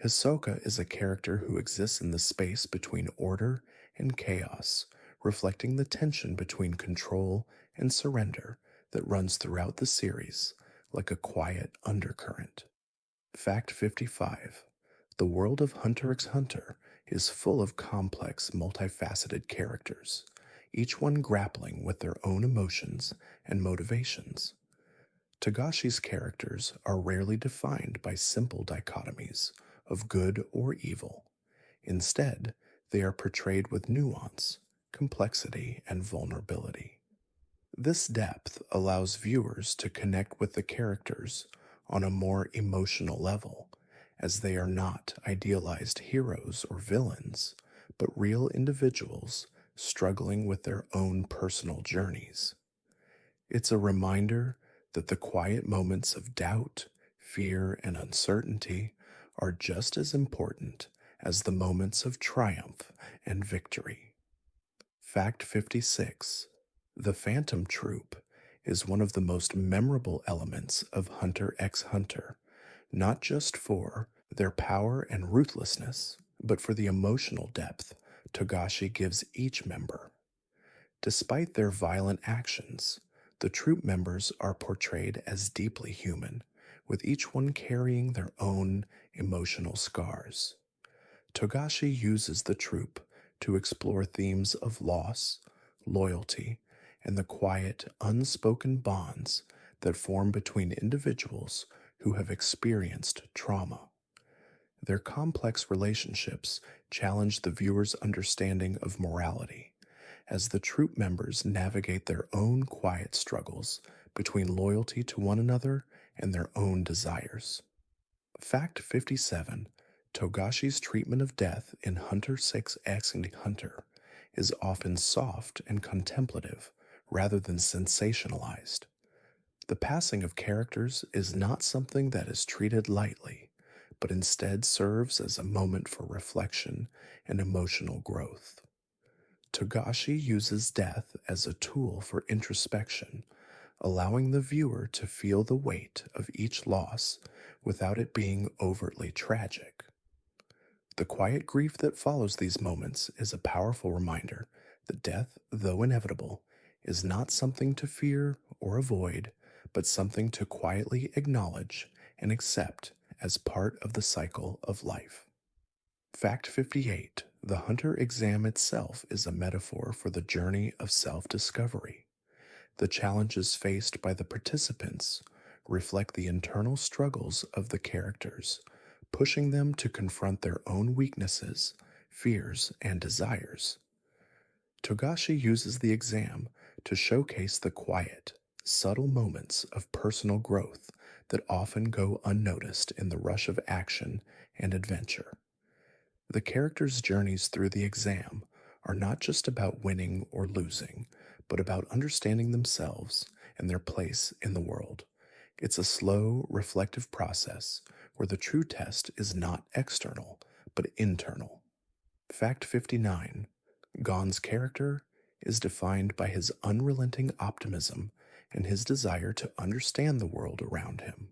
Hisoka is a character who exists in the space between order and chaos, reflecting the tension between control and surrender that runs throughout the series like a quiet undercurrent. Fact 55. The world of Hunter x Hunter is full of complex, multifaceted characters, each one grappling with their own emotions and motivations. Togashi's characters are rarely defined by simple dichotomies of good or evil. Instead, they are portrayed with nuance, complexity, and vulnerability. This depth allows viewers to connect with the characters on a more emotional level, as they are not idealized heroes or villains, but real individuals struggling with their own personal journeys. It's a reminder that the quiet moments of doubt, fear, and uncertainty are just as important as the moments of triumph and victory. Fact 56. The Phantom Troop is one of the most memorable elements of Hunter x Hunter, not just for their power and ruthlessness, but for the emotional depth Togashi gives each member. Despite their violent actions, the troop members are portrayed as deeply human, with each one carrying their own emotional scars. Togashi uses the troop to explore themes of loss, loyalty, and the quiet, unspoken bonds that form between individuals who have experienced trauma. Their complex relationships challenge the viewer's understanding of morality, as the troop members navigate their own quiet struggles between loyalty to one another and their own desires. Fact 57. Togashi's treatment of death in Hunter x Hunter is often soft and contemplative rather than sensationalized. The passing of characters is not something that is treated lightly, but instead serves as a moment for reflection and emotional growth. Togashi uses death as a tool for introspection, allowing the viewer to feel the weight of each loss without it being overtly tragic. The quiet grief that follows these moments is a powerful reminder that death, though inevitable, is not something to fear or avoid, but something to quietly acknowledge and accept as part of the cycle of life. Fact 58. The Hunter exam itself is a metaphor for the journey of self-discovery. The challenges faced by the participants reflect the internal struggles of the characters, pushing them to confront their own weaknesses, fears, and desires. Togashi uses the exam to showcase the quiet, subtle moments of personal growth that often go unnoticed in the rush of action and adventure. The characters' journeys through the exam are not just about winning or losing, but about understanding themselves and their place in the world. It's a slow, reflective process where the true test is not external, but internal. Fact 59: Gon's character is defined by his unrelenting optimism and his desire to understand the world around him.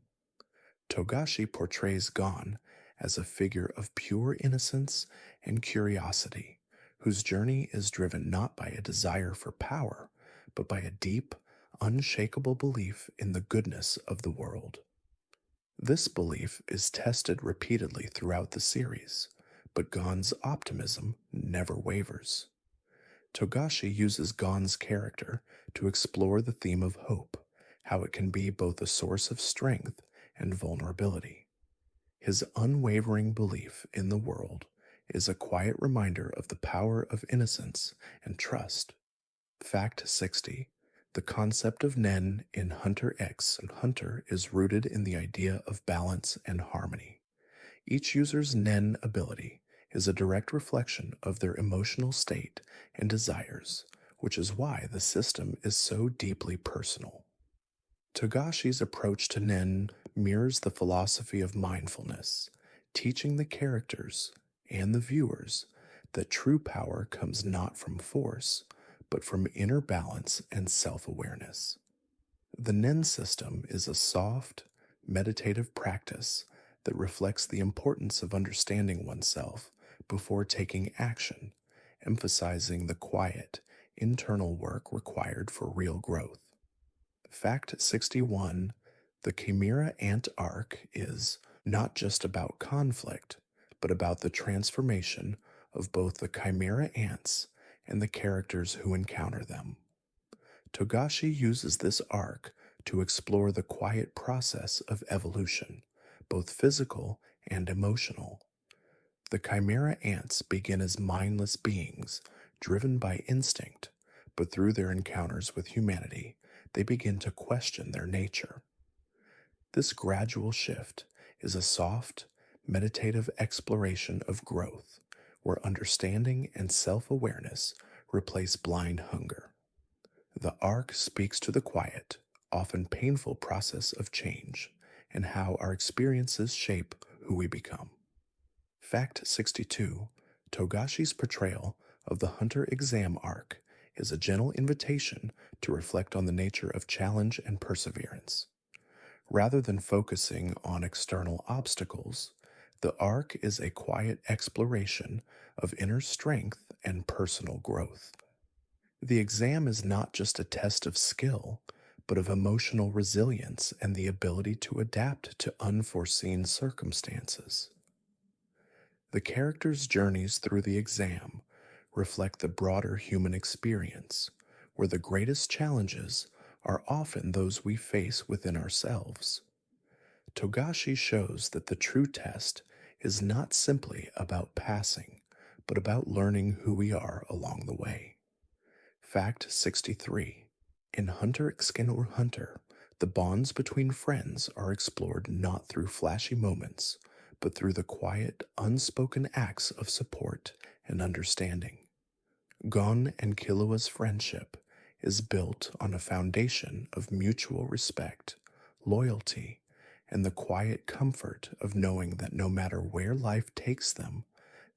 Togashi portrays Gon as a figure of pure innocence and curiosity, whose journey is driven not by a desire for power, but by a deep, unshakable belief in the goodness of the world. This belief is tested repeatedly throughout the series, but Gon's optimism never wavers. Togashi uses Gon's character to explore the theme of hope, how it can be both a source of strength and vulnerability. His unwavering belief in the world is a quiet reminder of the power of innocence and trust. Fact 60: The concept of Nen in Hunter x Hunter is rooted in the idea of balance and harmony. Each user's Nen ability is a direct reflection of their emotional state and desires, which is why the system is so deeply personal. Togashi's approach to Nen mirrors the philosophy of mindfulness, teaching the characters and the viewers that true power comes not from force, but from inner balance and self awareness. The Nen system is a soft, meditative practice that reflects the importance of understanding oneself before taking action, emphasizing the quiet, internal work required for real growth. Fact 61: The Chimera Ant arc is not just about conflict, but about the transformation of both the Chimera Ants and the characters who encounter them. Togashi uses this arc to explore the quiet process of evolution, both physical and emotional. The Chimera Ants begin as mindless beings, driven by instinct, but through their encounters with humanity, they begin to question their nature. This gradual shift is a soft, meditative exploration of growth, where understanding and self awareness replace blind hunger. The arc speaks to the quiet, often painful process of change and how our experiences shape who we become. Fact 62: Togashi's portrayal of the Hunter exam arc is a gentle invitation to reflect on the nature of challenge and perseverance. Rather than focusing on external obstacles, the arc is a quiet exploration of inner strength and personal growth. The exam is not just a test of skill, but of emotional resilience and the ability to adapt to unforeseen circumstances. The characters' journeys through the exam reflect the broader human experience, where the greatest challenges are often those we face within ourselves. Togashi shows that the true test is not simply about passing, but about learning who we are along the way. Fact 63: In Hunter x Hunter, the bonds between friends are explored not through flashy moments, but through the quiet, unspoken acts of support and understanding. Gon and Killua's friendship is built on a foundation of mutual respect, loyalty, and the quiet comfort of knowing that no matter where life takes them,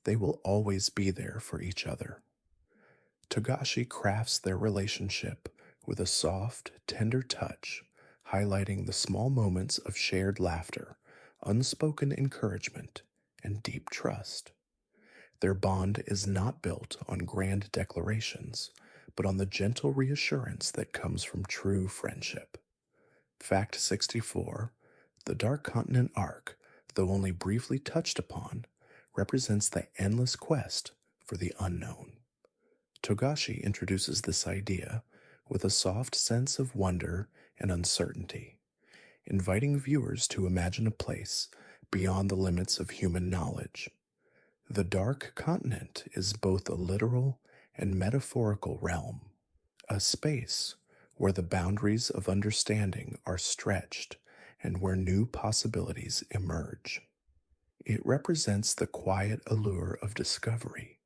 they will always be there for each other. Togashi crafts their relationship with a soft, tender touch, highlighting the small moments of shared laughter, unspoken encouragement, and deep trust. Their bond is not built on grand declarations, but on the gentle reassurance that comes from true friendship. Fact 64: The Dark Continent arc, though only briefly touched upon, represents the endless quest for the unknown. Togashi introduces this idea with a soft sense of wonder and uncertainty, inviting viewers to imagine a place beyond the limits of human knowledge. The Dark Continent is both a literal and metaphorical realm, a space where the boundaries of understanding are stretched and where new possibilities emerge. It represents the quiet allure of discovery,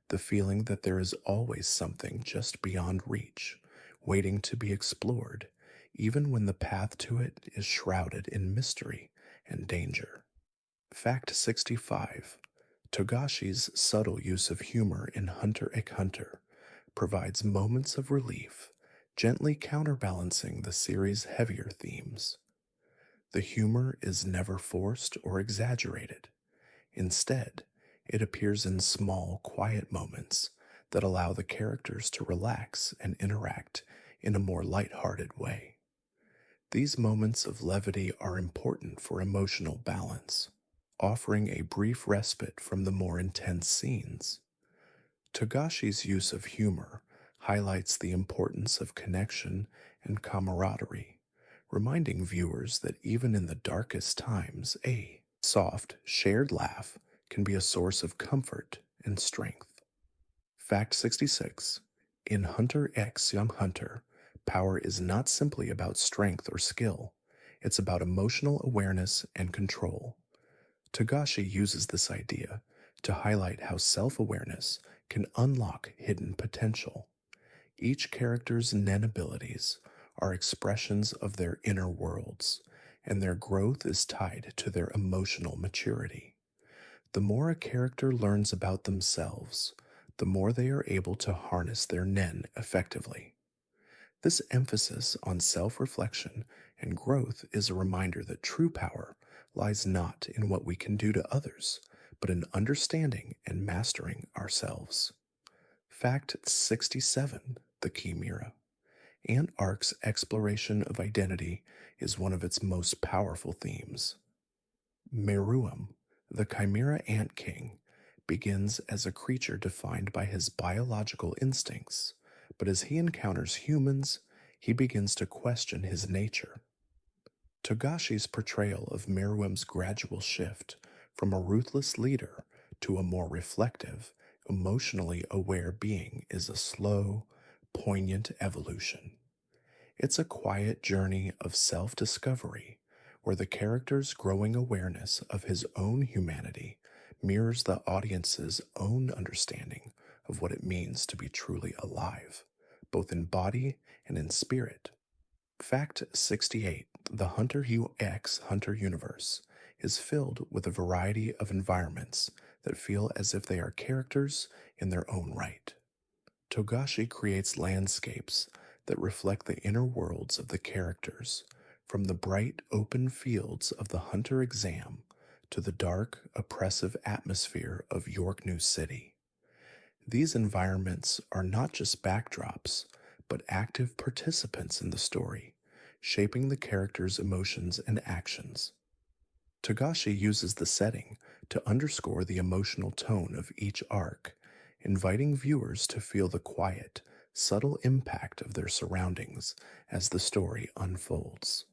the feeling that there is always something just beyond reach, waiting to be explored, even when the path to it is shrouded in mystery and danger. Fact 65. Togashi's subtle use of humor in Hunter x Hunter provides moments of relief, gently counterbalancing the series' heavier themes. The humor is never forced or exaggerated. Instead, it appears in small, quiet moments that allow the characters to relax and interact in a more lighthearted way. These moments of levity are important for emotional balance, offering a brief respite from the more intense scenes. Togashi's use of humor highlights the importance of connection and camaraderie, reminding viewers that even in the darkest times, a soft, shared laugh can be a source of comfort and strength. Fact 66. In Hunter x Young Hunter, power is not simply about strength or skill, it's about emotional awareness and control. Togashi uses this idea to highlight how self awareness can unlock hidden potential. Each character's Nen abilities are expressions of their inner worlds, and their growth is tied to their emotional maturity. The more a character learns about themselves, the more they are able to harness their Nen effectively. This emphasis on self reflection and growth is a reminder that true power lies not in what we can do to others, but in understanding and mastering ourselves. Fact 67. The Chimera. Ant Ark's exploration of identity is one of its most powerful themes. Meruem, the Chimera Ant King, begins as a creature defined by his biological instincts, but as he encounters humans, he begins to question his nature. Togashi's portrayal of Meruem's gradual shift from a ruthless leader to a more reflective, emotionally aware being is a slow, poignant evolution. It's a quiet journey of self discovery where the character's growing awareness of his own humanity mirrors the audience's own understanding of what it means to be truly alive, both in body and in spirit. Fact 68. The Hunter x Hunter universe is filled with a variety of environments that feel as if they are characters in their own right. Togashi creates landscapes that reflect the inner worlds of the characters, from the bright open fields of the Hunter exam to the dark, oppressive atmosphere of York New City. These environments are not just backdrops, but active participants in the story, shaping the characters' emotions and actions. Togashi uses the setting to underscore the emotional tone of each arc, inviting viewers to feel the quiet, subtle impact of their surroundings as the story unfolds.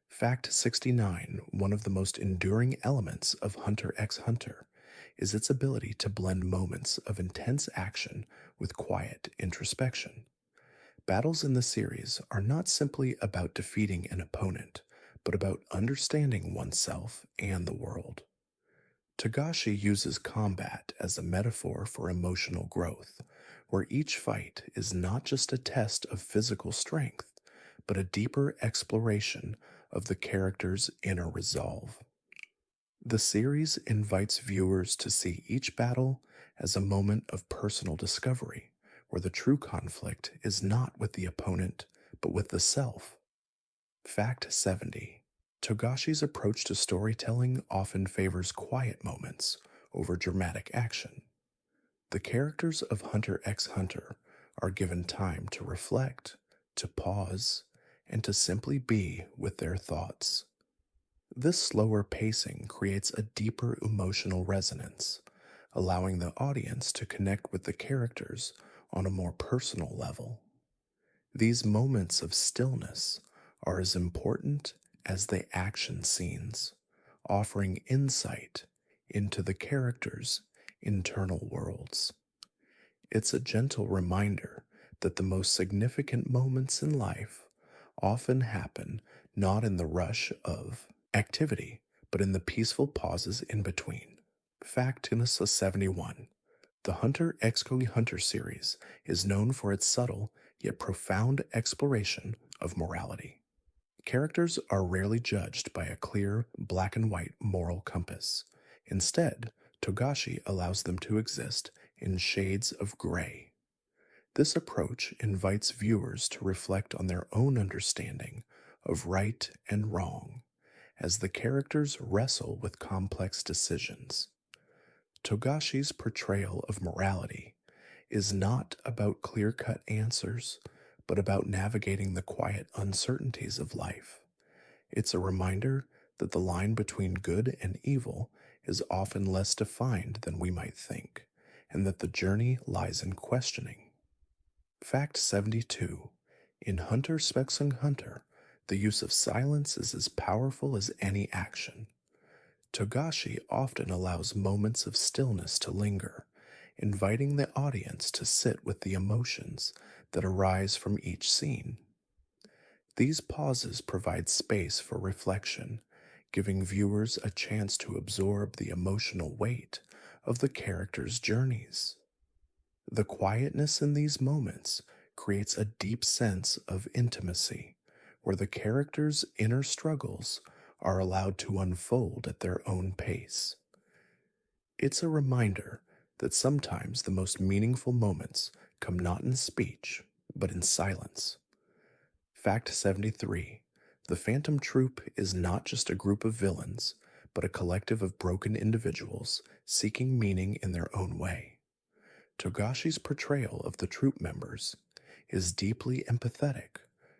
Fact 69. One of the most enduring elements of Hunter x Hunter is its ability to blend moments of intense action with quiet introspection. Battles in the series are not simply about defeating an opponent, but about understanding oneself and the world. Togashi uses combat as a metaphor for emotional growth, where each fight is not just a test of physical strength, but a deeper exploration of the character's inner resolve. The series invites viewers to see each battle as a moment of personal discovery, where the true conflict is not with the opponent, but with the self. Fact 70. Togashi's approach to storytelling often favors quiet moments over dramatic action. The characters of Hunter x Hunter are given time to reflect, to pause, and to simply be with their thoughts. This slower pacing creates a deeper emotional resonance, allowing the audience to connect with the characters on a more personal level. These moments of stillness are as important as the action scenes, offering insight into the characters' internal worlds. It's a gentle reminder that the most significant moments in life often happen not in the rush of activity, but in the peaceful pauses in between. Factiness 71. The Hunter x Hunter series is known for its subtle yet profound exploration of morality. Characters are rarely judged by a clear, black and white moral compass. Instead, Togashi allows them to exist in shades of gray. This approach invites viewers to reflect on their own understanding of right and wrong as the characters wrestle with complex decisions. Togashi's portrayal of morality is not about clear cut answers, but about navigating the quiet uncertainties of life. It's a reminder that the line between good and evil is often less defined than we might think, and that the journey lies in questioning. Fact 72. In Hunter x Hunter, the use of silence is as powerful as any action. Togashi often allows moments of stillness to linger, inviting the audience to sit with the emotions that arise from each scene. These pauses provide space for reflection, giving viewers a chance to absorb the emotional weight of the characters' journeys. The quietness in these moments creates a deep sense of intimacy, where the characters' inner struggles are allowed to unfold at their own pace. It's a reminder that sometimes the most meaningful moments come not in speech, but in silence. Fact 73. The Phantom Troupe is not just a group of villains, but a collective of broken individuals seeking meaning in their own way. Togashi's portrayal of the troupe members is deeply empathetic,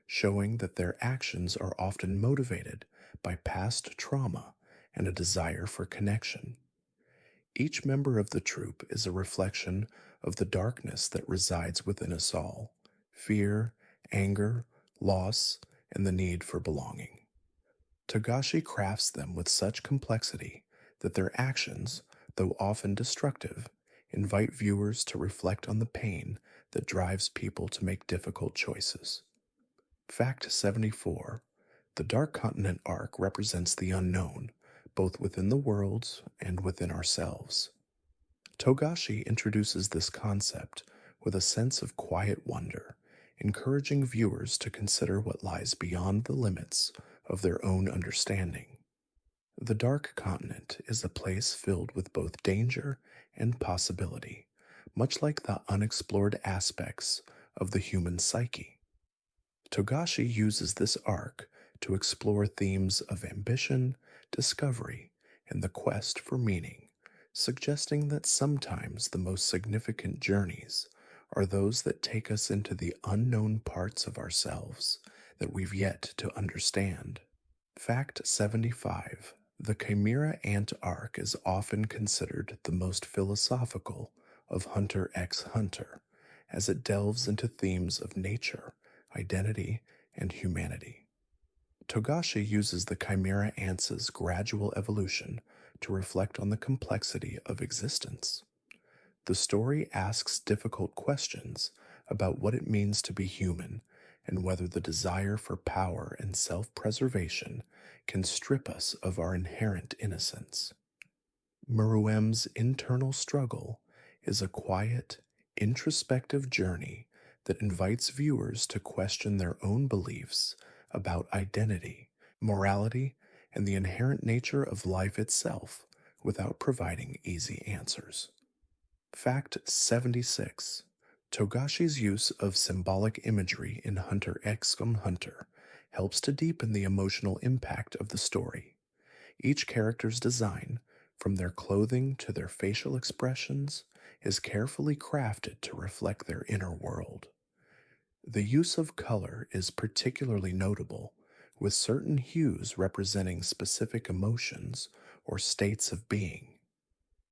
showing that their actions are often motivated by past trauma and a desire for connection. Each member of the troupe is a reflection of the darkness that resides within us all: fear, anger, loss, and the need for belonging. Togashi crafts them with such complexity that their actions, though often destructive, invite viewers to reflect on the pain that drives people to make difficult choices. Fact 74. The Dark Continent arc represents the unknown, both within the worlds and within ourselves. Togashi introduces this concept with a sense of quiet wonder, encouraging viewers to consider what lies beyond the limits of their own understanding. The Dark Continent is a place filled with both danger and possibility, much like the unexplored aspects of the human psyche. Togashi uses this arc to explore themes of ambition, discovery, and the quest for meaning, suggesting that sometimes the most significant journeys are those that take us into the unknown parts of ourselves that we've yet to understand. Fact 75. The Chimera Ant arc is often considered the most philosophical of Hunter x Hunter, as it delves into themes of nature, identity, and humanity. Togashi uses the Chimera Ants' gradual evolution to reflect on the complexity of existence. The story asks difficult questions about what it means to be human and whether the desire for power and self-preservation can strip us of our inherent innocence. Meruem's internal struggle is a quiet, introspective journey that invites viewers to question their own beliefs about identity, morality, and the inherent nature of life itself without providing easy answers. Fact 76. Togashi's use of symbolic imagery in Hunter x Hunter helps to deepen the emotional impact of the story. Each character's design, from their clothing to their facial expressions, is carefully crafted to reflect their inner world. The use of color is particularly notable, with certain hues representing specific emotions or states of being.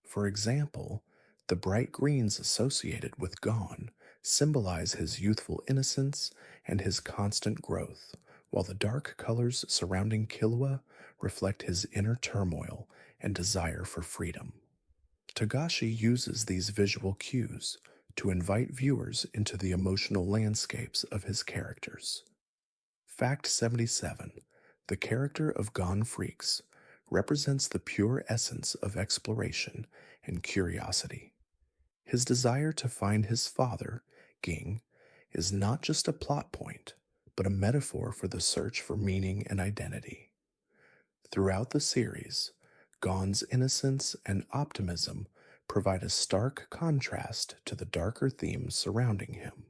For example, the bright greens associated with Gon symbolize his youthful innocence and his constant growth, while the dark colors surrounding Killua reflect his inner turmoil and desire for freedom. Togashi uses these visual cues to invite viewers into the emotional landscapes of his characters. Fact 77. The character of Gone Freaks represents the pure essence of exploration and curiosity. His desire to find his father, Ging, is not just a plot point, but a metaphor for the search for meaning and identity. Throughout the series, Gon's innocence and optimism provide a stark contrast to the darker themes surrounding him.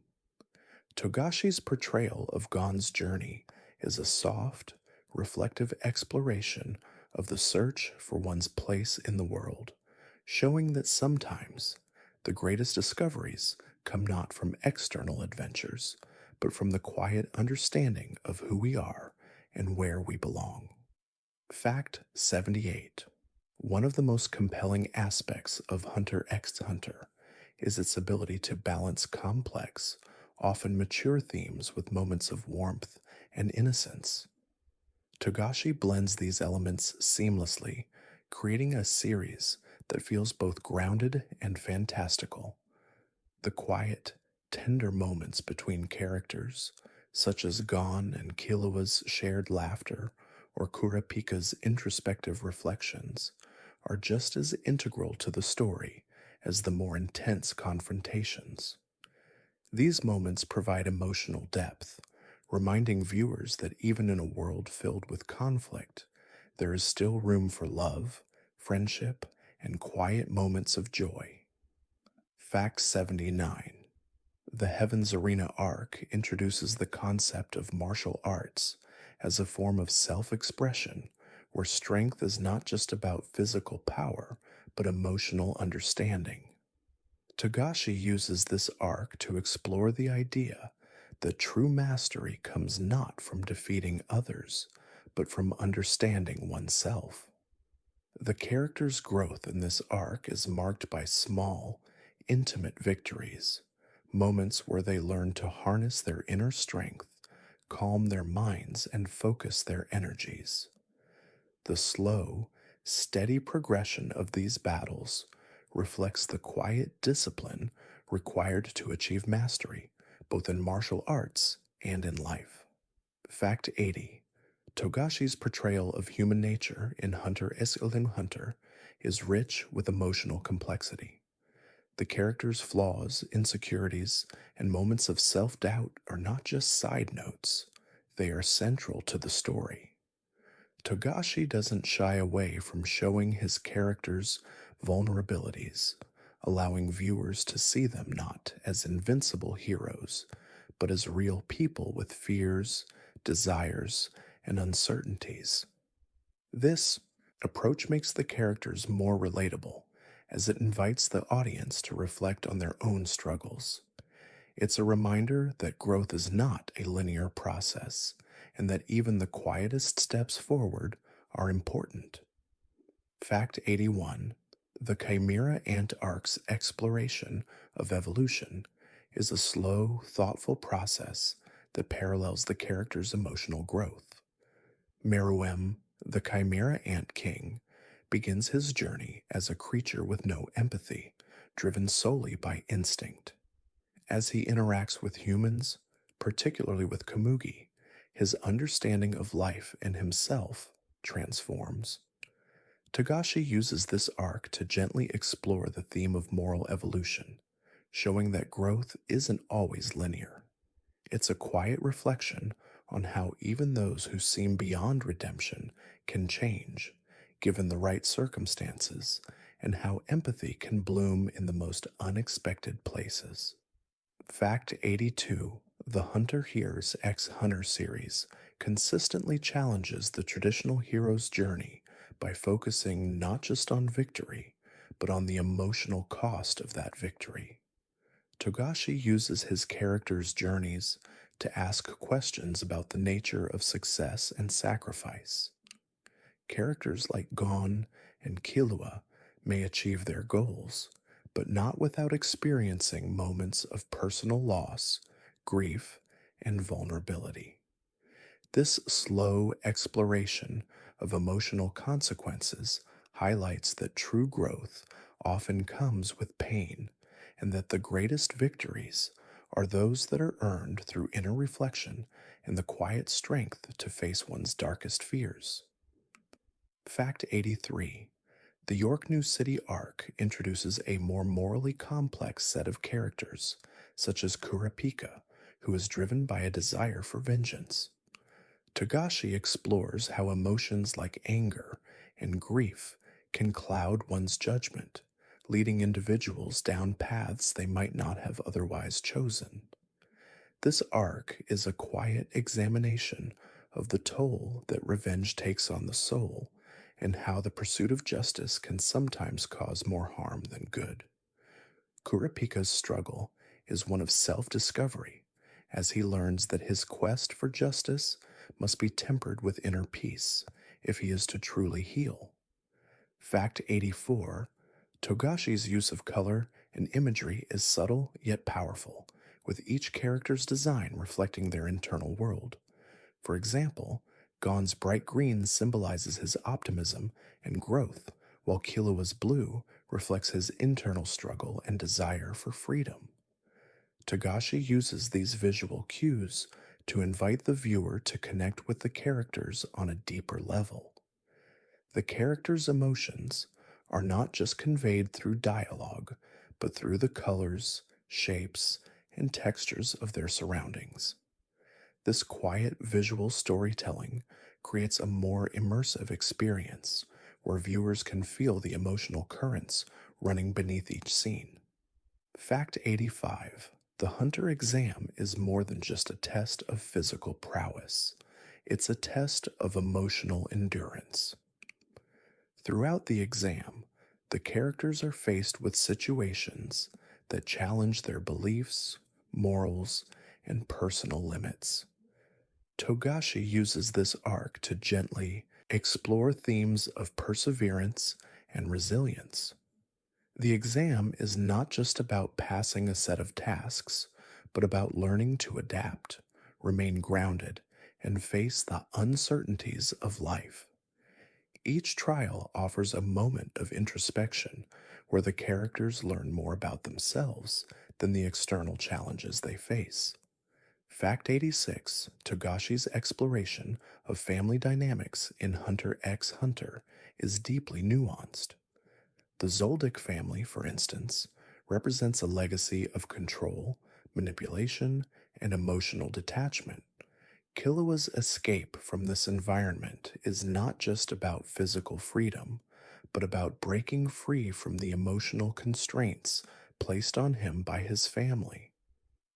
Togashi's portrayal of Gon's journey is a soft, reflective exploration of the search for one's place in the world, showing that sometimes the greatest discoveries come not from external adventures, but from the quiet understanding of who we are and where we belong. Fact 78. One of the most compelling aspects of Hunter x Hunter is its ability to balance complex, often mature themes with moments of warmth and innocence. Togashi blends these elements seamlessly, creating a series that feels both grounded and fantastical. The quiet, tender moments between characters, such as Gon and Killua's shared laughter or Kurapika's introspective reflections, are just as integral to the story as the more intense confrontations. These moments provide emotional depth, reminding viewers that even in a world filled with conflict, there is still room for love, friendship, and quiet moments of joy. Fact 79. The Heaven's Arena arc introduces the concept of martial arts as a form of self-expression where strength is not just about physical power, but emotional understanding. Togashi uses this arc to explore the idea that true mastery comes not from defeating others, but from understanding oneself. The character's growth in this arc is marked by small, intimate victories, moments where they learn to harness their inner strength, calm their minds, and focus their energies. The slow, steady progression of these battles reflects the quiet discipline required to achieve mastery, both in martial arts and in life. Fact 80. Togashi's portrayal of human nature in Hunter x Hunter is rich with emotional complexity. The character's flaws, insecurities, and moments of self-doubt are not just side notes, they are central to the story. Togashi doesn't shy away from showing his character's vulnerabilities, allowing viewers to see them not as invincible heroes, but as real people with fears, desires, and uncertainties. This approach makes the characters more relatable, as it invites the audience to reflect on their own struggles. It's a reminder that growth is not a linear process, and that even the quietest steps forward are important. Fact 81. The Chimera Ant Arc's exploration of evolution is a slow, thoughtful process that parallels the character's emotional growth. Meruem, the Chimera Ant King, begins his journey as a creature with no empathy, driven solely by instinct. As he interacts with humans, particularly with Komugi, his understanding of life and himself transforms. Togashi uses this arc to gently explore the theme of moral evolution, showing that growth isn't always linear. It's a quiet reflection on how even those who seem beyond redemption can change, given the right circumstances, and how empathy can bloom in the most unexpected places. Fact 82. The Hunter Hears x Hunter series consistently challenges the traditional hero's journey by focusing not just on victory, but on the emotional cost of that victory. Togashi uses his characters' journeys to ask questions about the nature of success and sacrifice. Characters like Gon and Killua may achieve their goals, but not without experiencing moments of personal loss, grief, and vulnerability. This slow exploration of emotional consequences highlights that true growth often comes with pain and that the greatest victories are those that are earned through inner reflection and the quiet strength to face one's darkest fears. Fact 83. The York New City arc introduces a more morally complex set of characters, such as Kurapika, who is driven by a desire for vengeance. Togashi explores how emotions like anger and grief can cloud one's judgment, leading individuals down paths they might not have otherwise chosen. This arc is a quiet examination of the toll that revenge takes on the soul and how the pursuit of justice can sometimes cause more harm than good. Kurapika's struggle is one of self discovery as he learns that his quest for justice must be tempered with inner peace if he is to truly heal. Fact 84. Togashi's use of color and imagery is subtle yet powerful, with each character's design reflecting their internal world. For example, Gon's bright green symbolizes his optimism and growth, while Killua's blue reflects his internal struggle and desire for freedom. Togashi uses these visual cues to invite the viewer to connect with the characters on a deeper level. The characters' emotions are not just conveyed through dialogue, but through the colors, shapes, and textures of their surroundings. This quiet visual storytelling creates a more immersive experience where viewers can feel the emotional currents running beneath each scene. Fact 85. The Hunter exam is more than just a test of physical prowess. It's a test of emotional endurance. Throughout the exam, the characters are faced with situations that challenge their beliefs, morals, and personal limits. Togashi uses this arc to gently explore themes of perseverance and resilience. The exam is not just about passing a set of tasks, but about learning to adapt, remain grounded, and face the uncertainties of life. Each trial offers a moment of introspection where the characters learn more about themselves than the external challenges they face. Fact 86. Togashi's exploration of family dynamics in Hunter x Hunter is deeply nuanced. The Zoldyck family, for instance, represents a legacy of control, manipulation, and emotional detachment. Killua's escape from this environment is not just about physical freedom, but about breaking free from the emotional constraints placed on him by his family.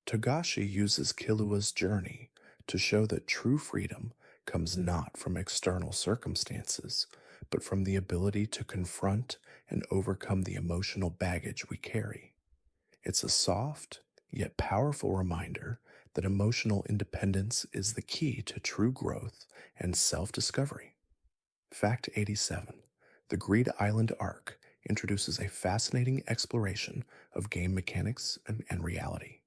Togashi uses Killua's journey to show that true freedom comes not from external circumstances, but from the ability to confront and overcome the emotional baggage we carry. It's a soft, yet powerful reminder that emotional independence is the key to true growth and self discovery. Fact 87. The Greed Island arc introduces a fascinating exploration of game mechanics and reality.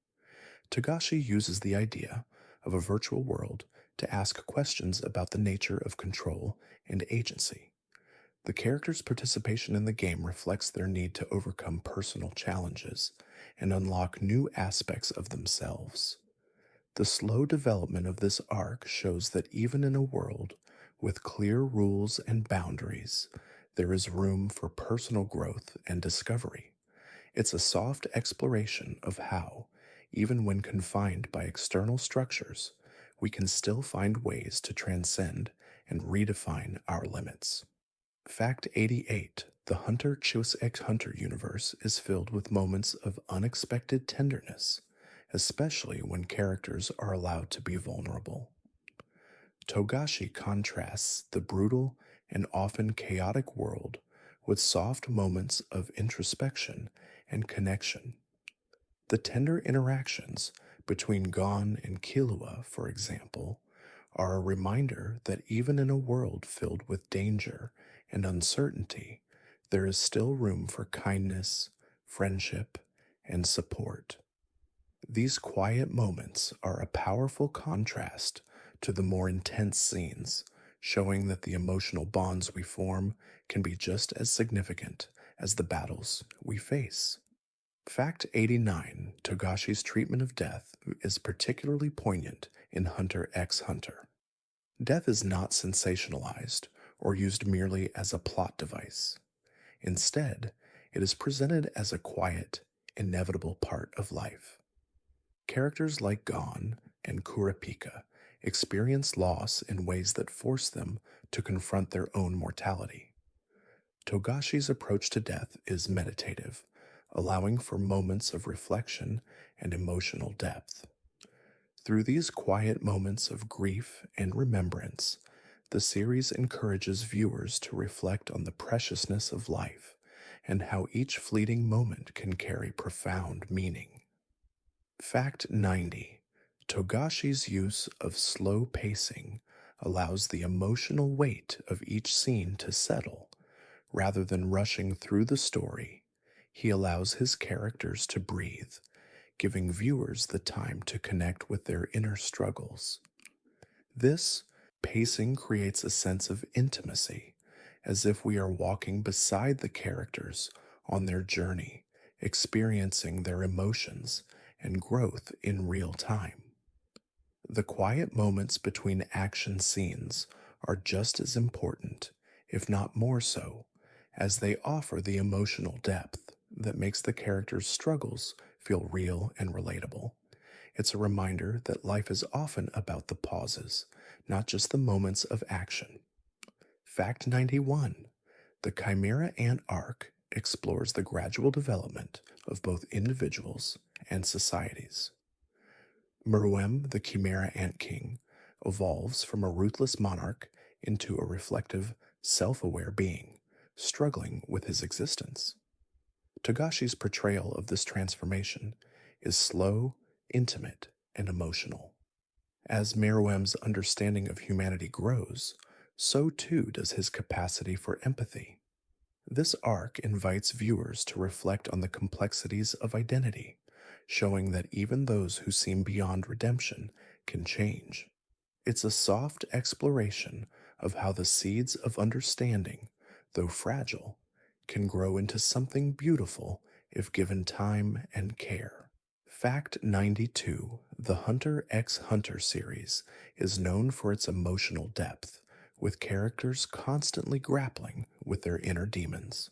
Togashi uses the idea of a virtual world to ask questions about the nature of control and agency. The characters' participation in the game reflects their need to overcome personal challenges and unlock new aspects of themselves. The slow development of this arc shows that even in a world with clear rules and boundaries, there is room for personal growth and discovery. It's a soft exploration of how, even when confined by external structures, we can still find ways to transcend and redefine our limits. Fact 88. The Hunter x Hunter universe is filled with moments of unexpected tenderness, especially when characters are allowed to be vulnerable. Togashi contrasts the brutal and often chaotic world with soft moments of introspection and connection. The tender interactions between Gon and Killua, for example, are a reminder that even in a world filled with danger and uncertainty, there is still room for kindness, friendship, and support. These quiet moments are a powerful contrast to the more intense scenes, showing that the emotional bonds we form can be just as significant as the battles we face. Fact 89: Togashi's treatment of death is particularly poignant in Hunter x Hunter. Death is not sensationalized or used merely as a plot device. Instead, it is presented as a quiet, inevitable part of life. Characters like Gon and Kurapika experience loss in ways that force them to confront their own mortality. Togashi's approach to death is meditative, allowing for moments of reflection and emotional depth. Through these quiet moments of grief and remembrance, the series encourages viewers to reflect on the preciousness of life and how each fleeting moment can carry profound meaning. Fact 90: Togashi's use of slow pacing allows the emotional weight of each scene to settle. Rather than rushing through the story, he allows his characters to breathe, giving viewers the time to connect with their inner struggles. This pacing creates a sense of intimacy, as if we are walking beside the characters on their journey, experiencing their emotions and growth in real time. The quiet moments between action scenes are just as important, if not more so, as they offer the emotional depth that makes the characters' struggles feel real and relatable. It's a reminder that life is often about the pauses, not just the moments of action. Fact 91: The Chimera Ant arc explores the gradual development of both individuals and societies. Meruem, the Chimera Ant King, evolves from a ruthless monarch into a reflective, self aware being, struggling with his existence. Togashi's portrayal of this transformation is slow, intimate, and emotional. As Meruem's understanding of humanity grows, so too does his capacity for empathy. This arc invites viewers to reflect on the complexities of identity, showing that even those who seem beyond redemption can change. It's a soft exploration of how the seeds of understanding, though fragile, can grow into something beautiful if given time and care. Fact 92: The Hunter x Hunter series is known for its emotional depth, with characters constantly grappling with their inner demons.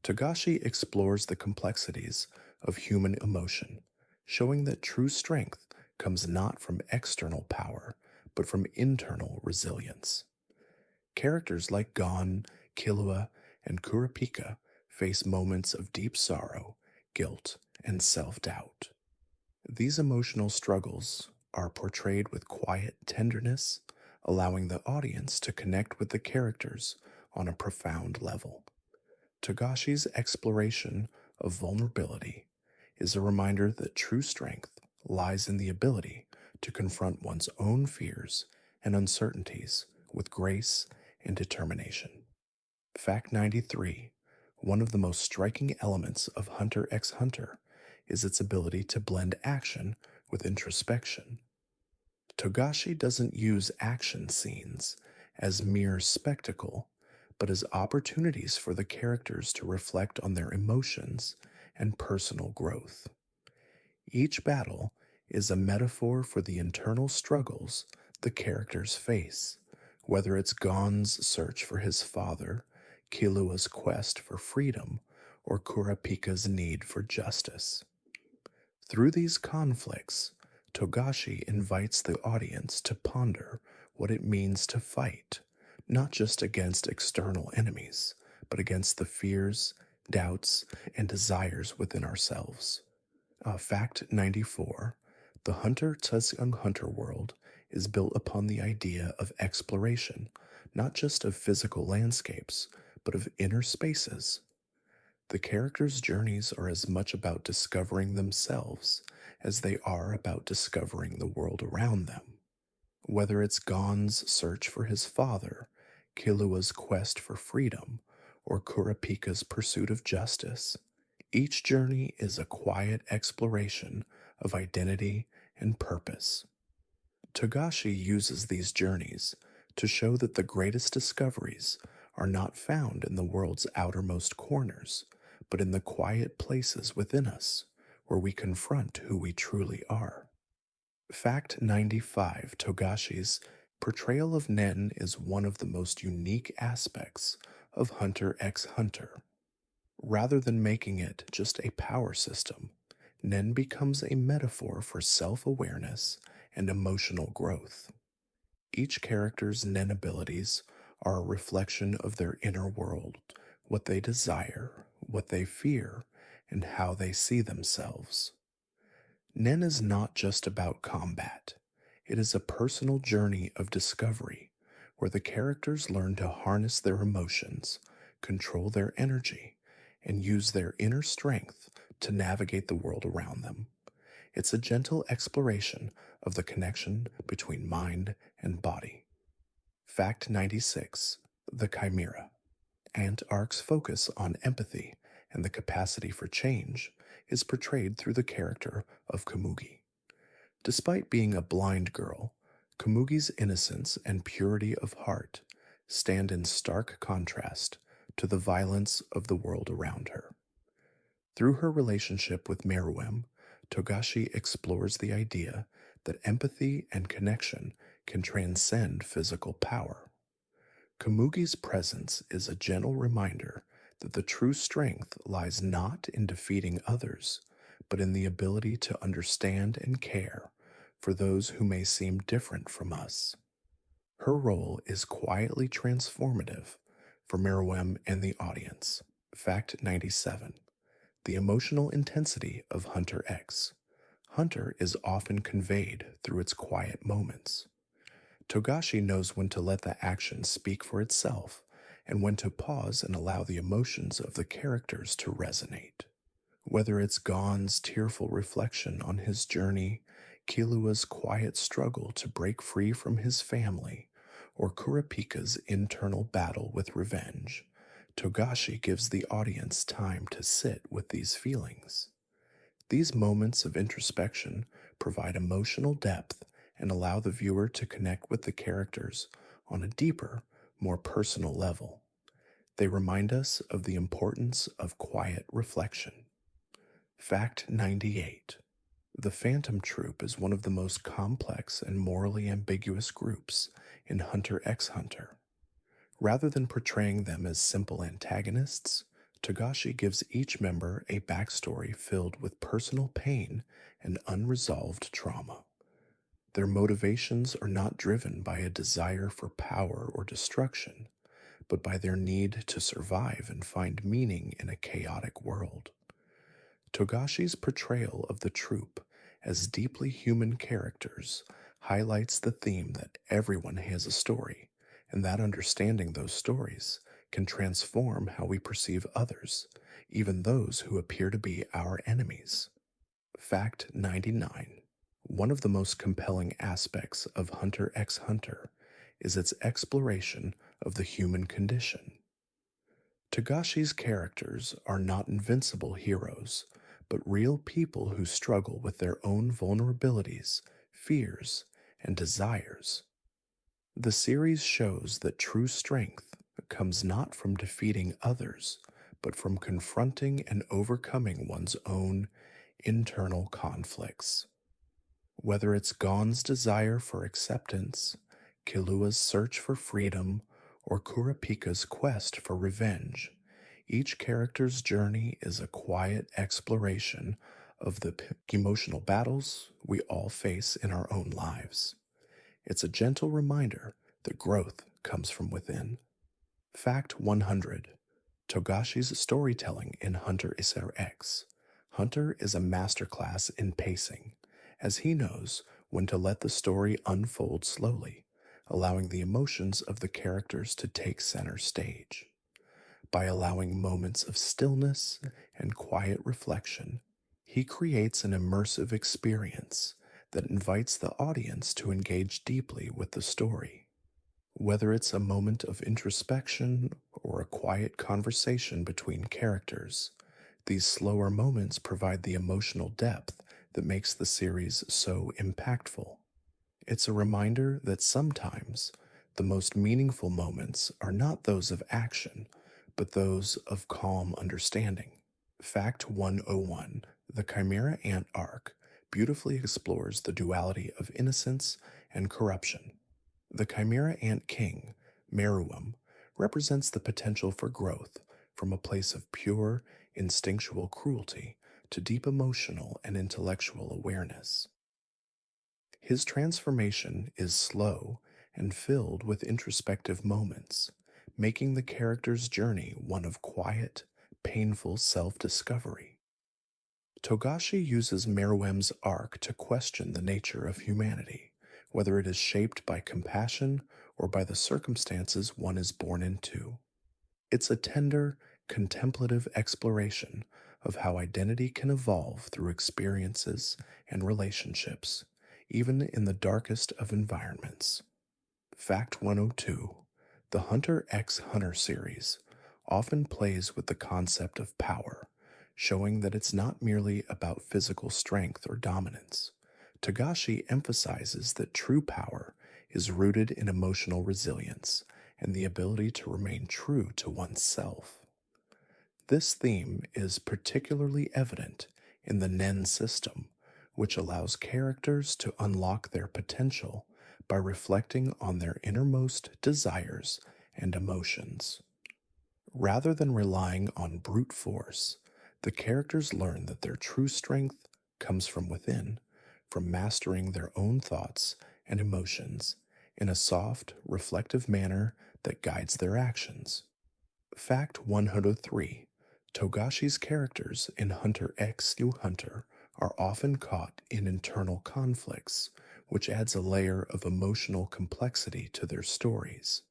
Togashi explores the complexities of human emotion, showing that true strength comes not from external power, but from internal resilience. Characters like Gon, Killua, and Kurapika face moments of deep sorrow, guilt, and self-doubt. These emotional struggles are portrayed with quiet tenderness, allowing the audience to connect with the characters on a profound level. Togashi's exploration of vulnerability is a reminder that true strength lies in the ability to confront one's own fears and uncertainties with grace and determination. Fact 93: One of the most striking elements of Hunter x Hunter is its ability to blend action with introspection. Togashi doesn't use action scenes as mere spectacle, but as opportunities for the characters to reflect on their emotions and personal growth. Each battle is a metaphor for the internal struggles the characters face, whether it's Gon's search for his father, Killua's quest for freedom, or Kurapika's need for justice. Through these conflicts, Togashi invites the audience to ponder what it means to fight, not just against external enemies, but against the fears, doubts, and desires within ourselves. Fact 94: The Hunter x Hunter world is built upon the idea of exploration, not just of physical landscapes, but of inner spaces. The characters' journeys are as much about discovering themselves as they are about discovering the world around them. Whether it's Gon's search for his father, Killua's quest for freedom, or Kurapika's pursuit of justice, each journey is a quiet exploration of identity and purpose. Togashi uses these journeys to show that the greatest discoveries are not found in the world's outermost corners, but in the quiet places within us where we confront who we truly are. Fact 95: Togashi's portrayal of Nen is one of the most unique aspects of Hunter x Hunter. Rather than making it just a power system, Nen becomes a metaphor for self awareness and emotional growth. Each character's Nen abilities are a reflection of their inner world, what they desire, what they fear, and how they see themselves. Nen is not just about combat, it is a personal journey of discovery where the characters learn to harness their emotions, control their energy, and use their inner strength to navigate the world around them. It's a gentle exploration of the connection between mind and body. Fact 96: The Chimera. Ant Arc's focus on empathy and the capacity for change is portrayed through the character of Komugi. Despite being a blind girl, Komugi's innocence and purity of heart stand in stark contrast to the violence of the world around her. Through her relationship with Meruem, Togashi explores the idea that empathy and connection can transcend physical power. Komugi's presence is a gentle reminder that the true strength lies not in defeating others, but in the ability to understand and care for those who may seem different from us. Her role is quietly transformative for Meruem and the audience. Fact 97: The emotional intensity of Hunter X. Hunter is often conveyed through its quiet moments. Togashi knows when to let the action speak for itself and when to pause and allow the emotions of the characters to resonate. Whether it's Gon's tearful reflection on his journey, Killua's quiet struggle to break free from his family, or Kurapika's internal battle with revenge, Togashi gives the audience time to sit with these feelings. These moments of introspection provide emotional depth and allow the viewer to connect with the characters on a deeper, more personal level. They remind us of the importance of quiet reflection. Fact 98: The Phantom Troop is one of the most complex and morally ambiguous groups in Hunter x Hunter. Rather than portraying them as simple antagonists, Togashi gives each member a backstory filled with personal pain and unresolved trauma. Their motivations are not driven by a desire for power or destruction, but by their need to survive and find meaning in a chaotic world. Togashi's portrayal of the troupe as deeply human characters highlights the theme that everyone has a story, and that understanding those stories can transform how we perceive others, even those who appear to be our enemies. Fact 99: One of the most compelling aspects of Hunter x Hunter is its exploration of the human condition. Togashi's characters are not invincible heroes, but real people who struggle with their own vulnerabilities, fears, and desires. The series shows that true strength comes not from defeating others, but from confronting and overcoming one's own internal conflicts. Whether it's Gon's desire for acceptance, Killua's search for freedom, or Kurapika's quest for revenge, each character's journey is a quiet exploration of the emotional battles we all face in our own lives. It's a gentle reminder that growth comes from within. Fact 100: Togashi's storytelling in Hunter x. Hunter is a masterclass in pacing, as he knows when to let the story unfold slowly, allowing the emotions of the characters to take center stage. By allowing moments of stillness and quiet reflection, he creates an immersive experience that invites the audience to engage deeply with the story. Whether it's a moment of introspection or a quiet conversation between characters, these slower moments provide the emotional depth that makes the series so impactful. It's a reminder that sometimes the most meaningful moments are not those of action, but those of calm understanding. Fact 101: The Chimera Ant arc beautifully explores the duality of innocence and corruption. The Chimera Ant King, Meruem, represents the potential for growth from a place of pure, instinctual cruelty to deep emotional and intellectual awareness. His transformation is slow and filled with introspective moments, making the character's journey one of quiet, painful self discovery. Togashi uses Meruem's arc to question the nature of humanity, whether it is shaped by compassion or by the circumstances one is born into. It's a tender, contemplative exploration of how identity can evolve through experiences and relationships, even in the darkest of environments. Fact 102: The Hunter x Hunter series often plays with the concept of power, showing that it's not merely about physical strength or dominance. Togashi emphasizes that true power is rooted in emotional resilience and the ability to remain true to oneself. This theme is particularly evident in the Nen system, which allows characters to unlock their potential by reflecting on their innermost desires and emotions. Rather than relying on brute force, the characters learn that their true strength comes from within, from mastering their own thoughts and emotions in a soft, reflective manner that guides their actions. Fact 103: Togashi's characters in Hunter x Hunter are often caught in internal conflicts, which adds a layer of emotional complexity to their stories.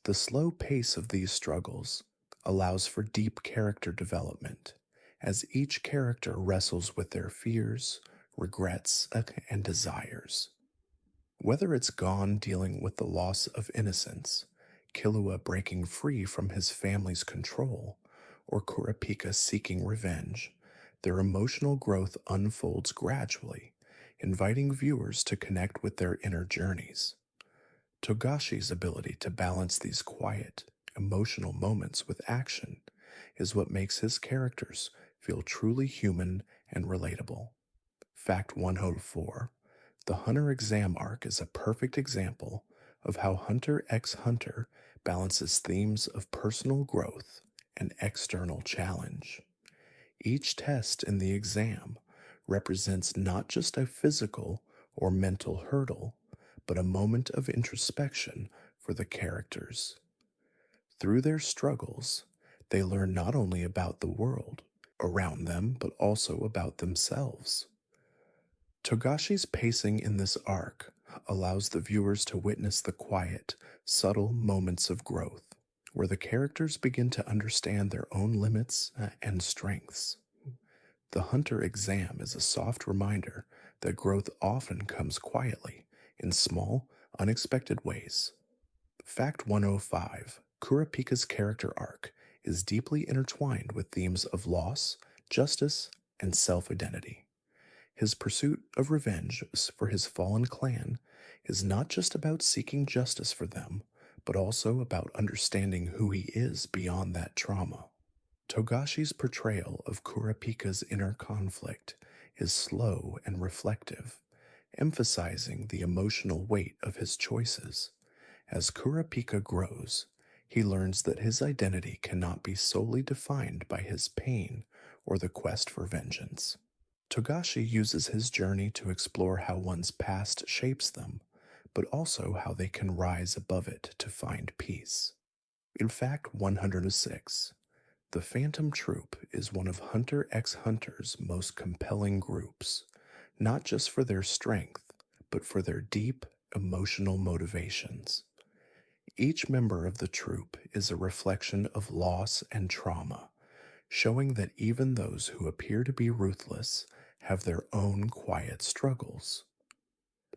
The slow pace of these struggles allows for deep character development, as each character wrestles with their fears, regrets, and desires. Whether it's Gon dealing with the loss of innocence, Killua breaking free from his family's control, or Kurapika seeking revenge, their emotional growth unfolds gradually, inviting viewers to connect with their inner journeys. Togashi's ability to balance these quiet, emotional moments with action is what makes his characters feel truly human and relatable. Fact 104: The Hunter exam arc is a perfect example of how Hunter x Hunter balances themes of personal growth and external challenge. Each test in the exam represents not just a physical or mental hurdle, but a moment of introspection for the characters. Through their struggles, they learn not only about the world around them, but also about themselves. Togashi's pacing in this arc allows the viewers to witness the quiet, subtle moments of growth, where the characters begin to understand their own limits and strengths. The Hunter exam is a soft reminder that growth often comes quietly, in small, unexpected ways. Fact 105: Kurapika's character arc is deeply intertwined with themes of loss, justice, and self identity. His pursuit of revenge for his fallen clan is not just about seeking justice for them, but also about understanding who he is beyond that trauma. Togashi's portrayal of Kurapika's inner conflict is slow and reflective, emphasizing the emotional weight of his choices. As Kurapika grows, he learns that his identity cannot be solely defined by his pain or the quest for vengeance. Togashi uses his journey to explore how one's past shapes them, but also how they can rise above it to find peace. In fact 106, the Phantom Troop is one of Hunter x Hunter's most compelling groups, not just for their strength, but for their deep, emotional motivations. Each member of the troop is a reflection of loss and trauma, showing that even those who appear to be ruthless have their own quiet struggles.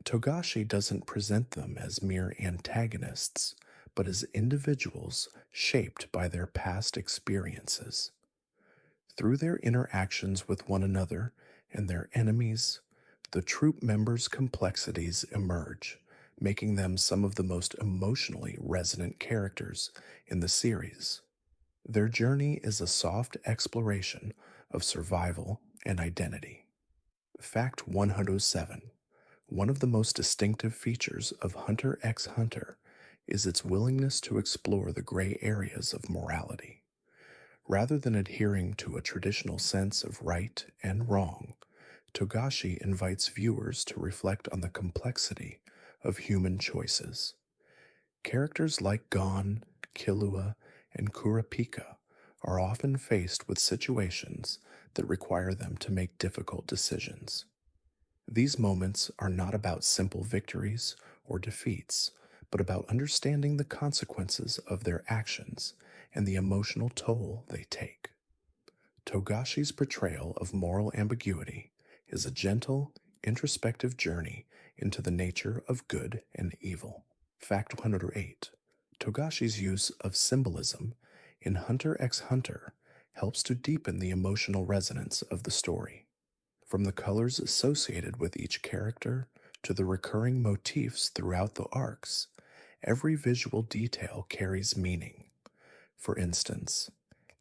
Togashi doesn't present them as mere antagonists, but as individuals shaped by their past experiences. Through their interactions with one another and their enemies, the troop members' complexities emerge, making them some of the most emotionally resonant characters in the series. Their journey is a soft exploration of survival and identity. Fact 107. One of the most distinctive features of Hunter x Hunter is its willingness to explore the gray areas of morality. Rather than adhering to a traditional sense of right and wrong, Togashi invites viewers to reflect on the complexity of human choices. Characters like Gon, Killua, and Kurapika are often faced with situations that require them to make difficult decisions. These moments are not about simple victories or defeats, but about understanding the consequences of their actions and the emotional toll they take. Togashi's portrayal of moral ambiguity is a gentle, introspective journey into the nature of good and evil. Fact 108. Togashi's use of symbolism in Hunter x Hunter helps to deepen the emotional resonance of the story. From the colors associated with each character to the recurring motifs throughout the arcs, every visual detail carries meaning. For instance,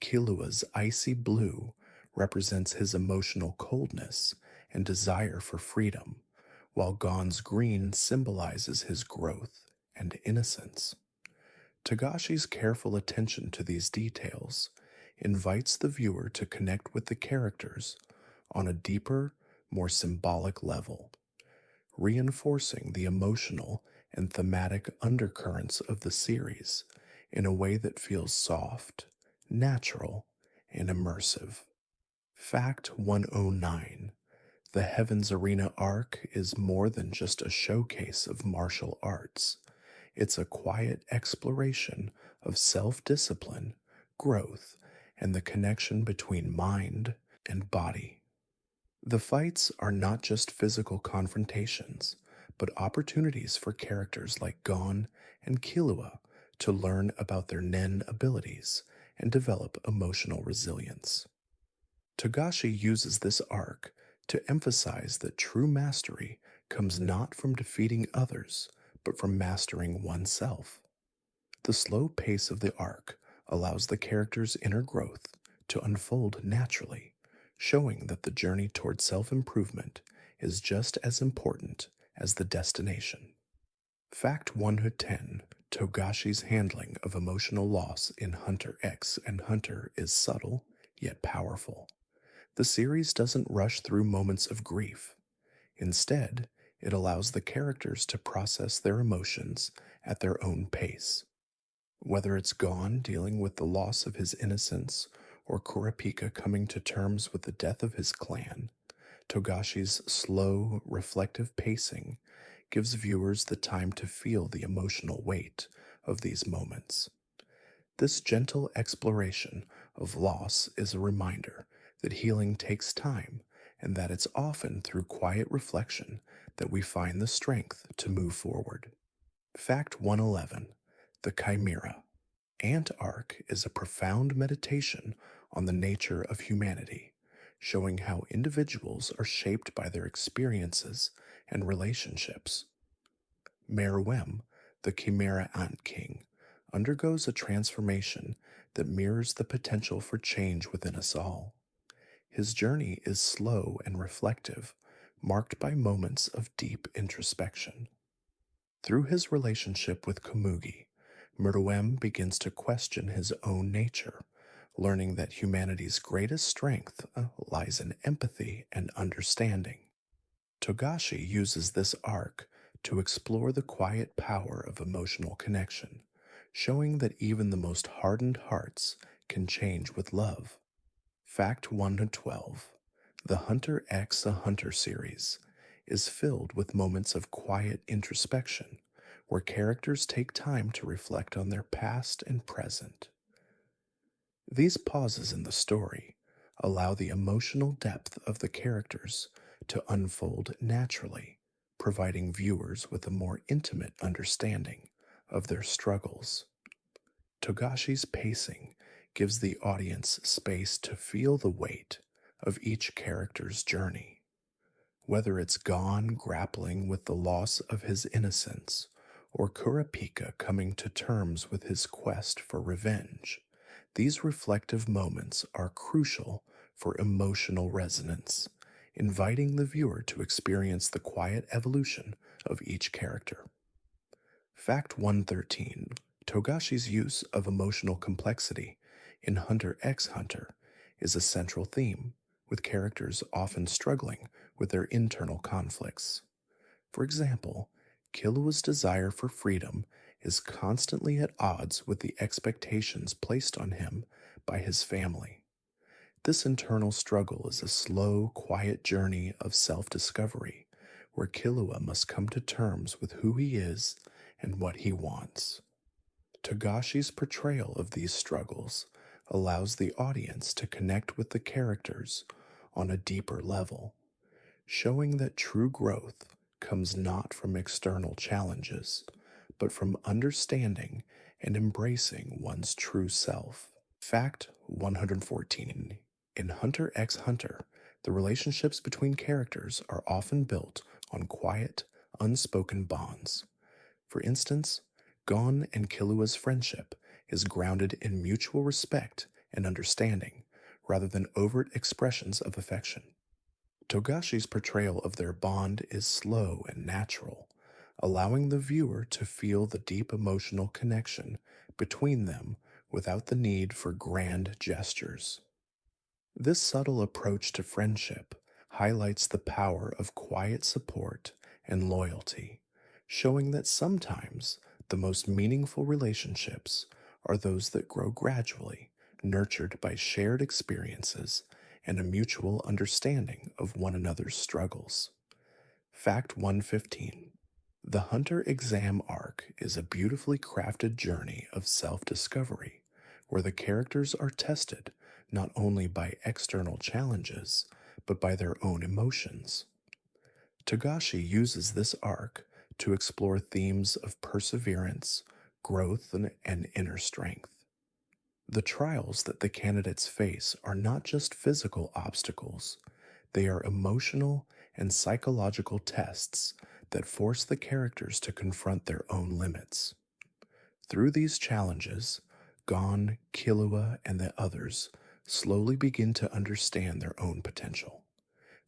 Killua's icy blue represents his emotional coldness and desire for freedom, while Gon's green symbolizes his growth and innocence. Togashi's careful attention to these details invites the viewer to connect with the characters on a deeper, more symbolic level, reinforcing the emotional and thematic undercurrents of the series in a way that feels soft, natural, and immersive. Fact 109. The Heaven's Arena arc is more than just a showcase of martial arts. It's a quiet exploration of self discipline, growth, and the connection between mind and body. The fights are not just physical confrontations, but opportunities for characters like Gon and Killua to learn about their Nen abilities and develop emotional resilience. Togashi uses this arc to emphasize that true mastery comes not from defeating others, but from mastering oneself. The slow pace of the arc allows the character's inner growth to unfold naturally, showing that the journey toward self improvement is just as important as the destination. Fact 110. Togashi's handling of emotional loss in Hunter x and Hunter is subtle yet powerful. The series doesn't rush through moments of grief. Instead, it allows the characters to process their emotions at their own pace. Whether it's Gon dealing with the loss of his innocence or Kurapika coming to terms with the death of his clan, Togashi's slow, reflective pacing gives viewers the time to feel the emotional weight of these moments. This gentle exploration of loss is a reminder that healing takes time and that it's often through quiet reflection that we find the strength to move forward. Fact 111. The Chimera. Ant Arc is a profound meditation on the nature of humanity, showing how individuals are shaped by their experiences and relationships. Meruem, the Chimera Ant King, undergoes a transformation that mirrors the potential for change within us all. His journey is slow and reflective, marked by moments of deep introspection. Through his relationship with Komugi, Meruem begins to question his own nature, learning that humanity's greatest strength lies in empathy and understanding. Togashi uses this arc to explore the quiet power of emotional connection, showing that even the most hardened hearts can change with love. Fact 112. The Hunter x a Hunter series is filled with moments of quiet introspection, where characters take time to reflect on their past and present. These pauses in the story allow the emotional depth of the characters to unfold naturally, providing viewers with a more intimate understanding of their struggles. Togashi's pacing gives the audience space to feel the weight of each character's journey. Whether it's Gon grappling with the loss of his innocence or Kurapika coming to terms with his quest for revenge, These reflective moments are crucial for emotional resonance, inviting the viewer to experience the quiet evolution of each character. Fact 113: Togashi's use of emotional complexity in Hunter x Hunter is a central theme, with characters often struggling with their internal conflicts. For example, Killua's desire for freedom is constantly at odds with the expectations placed on him by his family. This internal struggle is a slow, quiet journey of self discovery, where Killua must come to terms with who he is and what he wants. Togashi's portrayal of these struggles allows the audience to connect with the characters on a deeper level, showing that true growth comes not from external challenges, but from understanding and embracing one's true self. Fact 114: In Hunter x Hunter, the relationships between characters are often built on quiet, unspoken bonds. For instance, Gon and Killua's friendship is grounded in mutual respect and understanding, rather than overt expressions of affection. Togashi's portrayal of their bond is slow and natural, allowing the viewer to feel the deep emotional connection between them without the need for grand gestures. This subtle approach to friendship highlights the power of quiet support and loyalty, showing that sometimes the most meaningful relationships are those that grow gradually, nurtured by shared experiences and a mutual understanding of one another's struggles. Fact 115: The Hunter exam arc is a beautifully crafted journey of self discovery, where the characters are tested not only by external challenges, but by their own emotions. Togashi uses this arc to explore themes of perseverance, growth, and inner strength. The trials that the candidates face are not just physical obstacles, they are emotional and psychological tests that force the characters to confront their own limits. Through these challenges, Gon, Killua, and the others slowly begin to understand their own potential.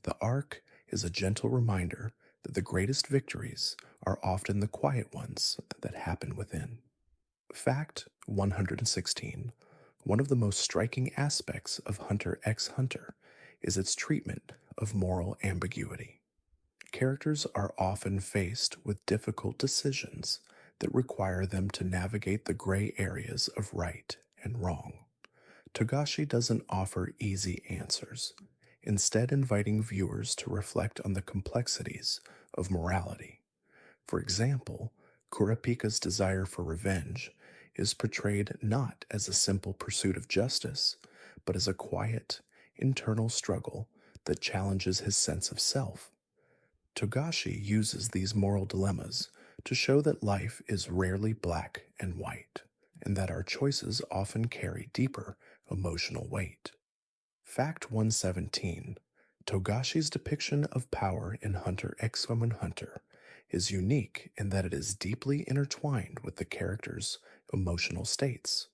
The arc is a gentle reminder that the greatest victories are often the quiet ones that happen within. Fact 116: One of the most striking aspects of Hunter x Hunter is its treatment of moral ambiguity. Characters are often faced with difficult decisions that require them to navigate the gray areas of right and wrong. Togashi doesn't offer easy answers, instead, inviting viewers to reflect on the complexities of morality. For example, Kurapika's desire for revenge is portrayed not as a simple pursuit of justice, but as a quiet, internal struggle that challenges his sense of self. Togashi uses these moral dilemmas to show that life is rarely black and white, and that our choices often carry deeper emotional weight. Fact 117: Togashi's depiction of power in Hunter x Hunter is unique in that it is deeply intertwined with the characters' emotional states.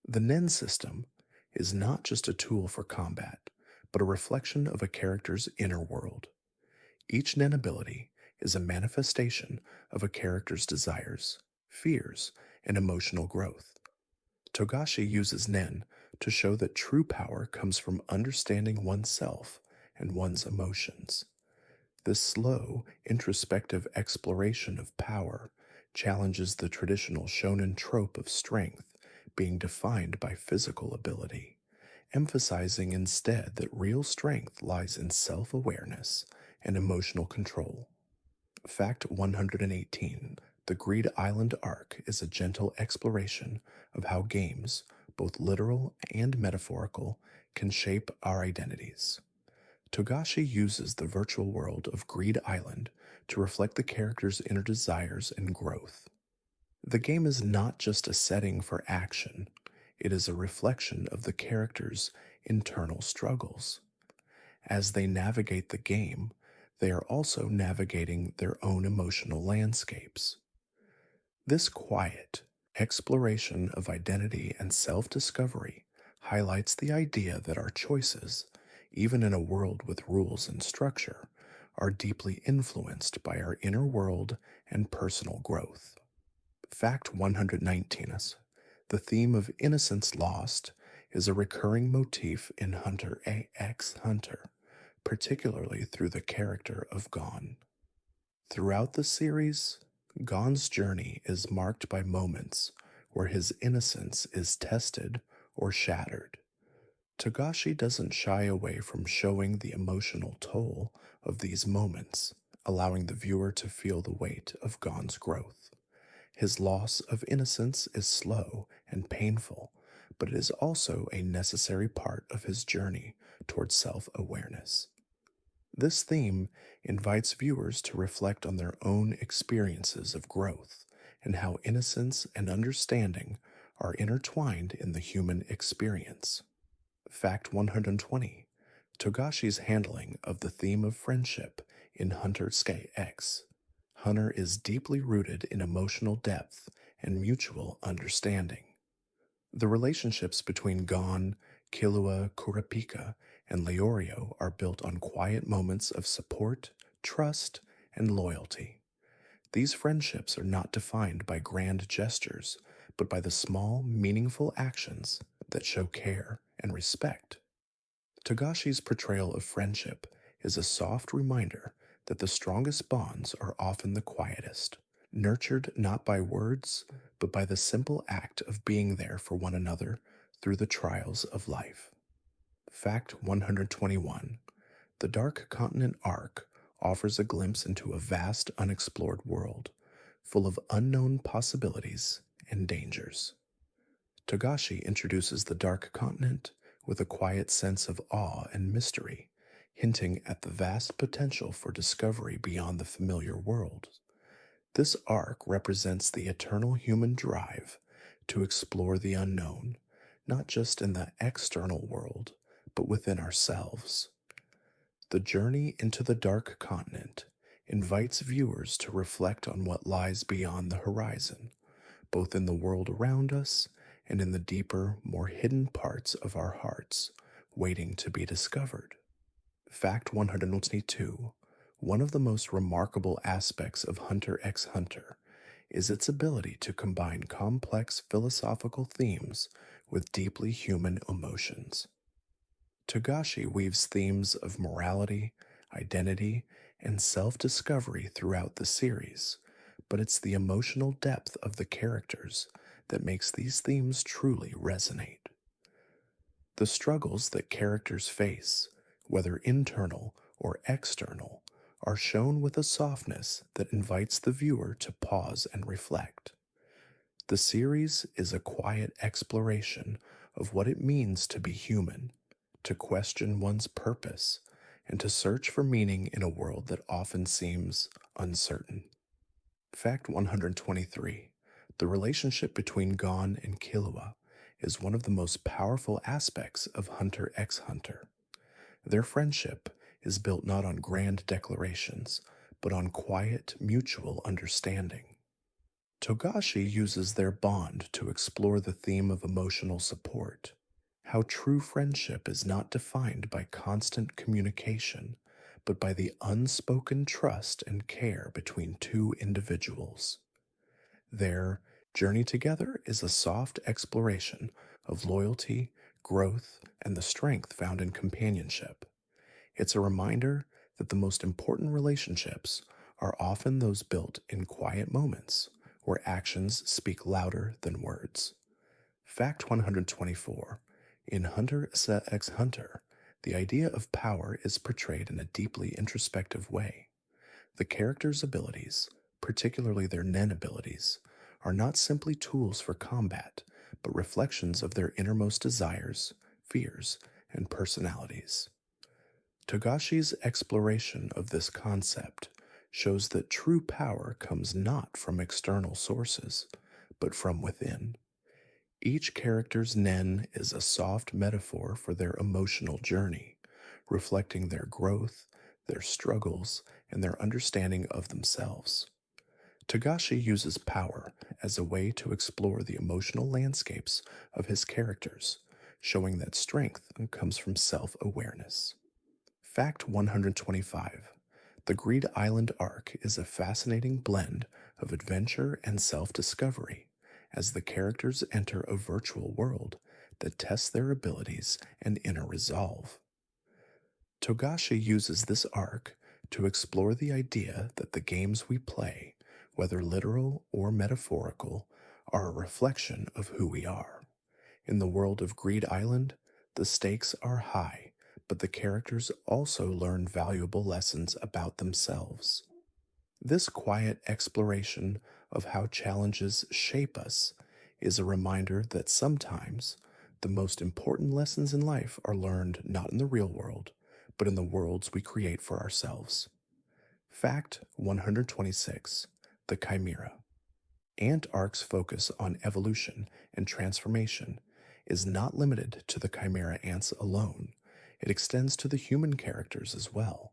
The Nen system is not just a tool for combat, but a reflection of a character's inner world. Each Nen ability is a manifestation of a character's desires, fears, and emotional growth. Togashi uses Nen to show that true power comes from understanding oneself and one's emotions. This slow, introspective exploration of power challenges the traditional shonen trope of strength being defined by physical ability, emphasizing instead that real strength lies in self awareness and emotional control. Fact 118: The Greed Island arc is a gentle exploration of how games, both literal and metaphorical, can shape our identities. Togashi uses the virtual world of Greed Island to reflect the character's inner desires and growth. The game is not just a setting for action, it is a reflection of the character's internal struggles. As they navigate the game, they are also navigating their own emotional landscapes. This quiet, Exploration of identity and self discovery highlights the idea that our choices, even in a world with rules and structure, are deeply influenced by our inner world and personal growth. Fact 119 is the theme of innocence lost is a recurring motif in Hunter x Hunter, particularly through the character of Gon. Throughout the series, Gon's journey is marked by moments where his innocence is tested or shattered. Togashi doesn't shy away from showing the emotional toll of these moments, allowing the viewer to feel the weight of Gon's growth. His loss of innocence is slow and painful, but it is also a necessary part of his journey towards self awareness. This theme invites viewers to reflect on their own experiences of growth and how innocence and understanding are intertwined in the human experience. Fact 120 Togashi's handling of the theme of friendship in Hunter X. Hunter is deeply rooted in emotional depth and mutual understanding. The relationships between Gon, Killua, Kurapika, and Leorio are built on quiet moments of support, trust, and loyalty. These friendships are not defined by grand gestures, but by the small, meaningful actions that show care and respect. Togashi's portrayal of friendship is a soft reminder that the strongest bonds are often the quietest, nurtured not by words, but by the simple act of being there for one another through the trials of life. Fact 121 The Dark Continent arc offers a glimpse into a vast unexplored world, full of unknown possibilities and dangers. Togashi introduces the Dark Continent with a quiet sense of awe and mystery, hinting at the vast potential for discovery beyond the familiar world. This arc represents the eternal human drive to explore the unknown, not just in the external world, but within ourselves. The journey into the Dark Continent invites viewers to reflect on what lies beyond the horizon, both in the world around us and in the deeper, more hidden parts of our hearts, waiting to be discovered. Fact 122 One of the most remarkable aspects of Hunter x Hunter is its ability to combine complex philosophical themes with deeply human emotions. Togashi weaves themes of morality, identity, and self discovery throughout the series, but it's the emotional depth of the characters that makes these themes truly resonate. The struggles that characters face, whether internal or external, are shown with a softness that invites the viewer to pause and reflect. The series is a quiet exploration of what it means to be human, to question one's purpose, and to search for meaning in a world that often seems uncertain. Fact 123 The relationship between Gon and Killua is one of the most powerful aspects of Hunter x Hunter. Their friendship is built not on grand declarations, but on quiet, mutual understanding. Togashi uses their bond to explore the theme of emotional support, how true friendship is not defined by constant communication, but by the unspoken trust and care between two individuals. Their journey together is a soft exploration of loyalty, growth, and the strength found in companionship. It's a reminder that the most important relationships are often those built in quiet moments where actions speak louder than words. Fact 124 In Hunter x Hunter, the idea of power is portrayed in a deeply introspective way. The characters' abilities, particularly their Nen abilities, are not simply tools for combat, but reflections of their innermost desires, fears, and personalities. Togashi's exploration of this concept shows that true power comes not from external sources, but from within. Each character's Nen is a soft metaphor for their emotional journey, reflecting their growth, their struggles, and their understanding of themselves. Togashi uses power as a way to explore the emotional landscapes of his characters, showing that strength comes from self awareness. Fact 125. The Greed Island arc is a fascinating blend of adventure and self discovery as the characters enter a virtual world that tests their abilities and inner resolve. Togashi uses this arc to explore the idea that the games we play, whether literal or metaphorical, are a reflection of who we are. In the world of Greed Island, the stakes are high, but the characters also learn valuable lessons about themselves. This quiet exploration of how challenges shape us is a reminder that sometimes the most important lessons in life are learned not in the real world, but in the worlds we create for ourselves. Fact 126. The Chimera. Ant Arc's focus on evolution and transformation is not limited to the Chimera ants alone, it extends to the human characters as well.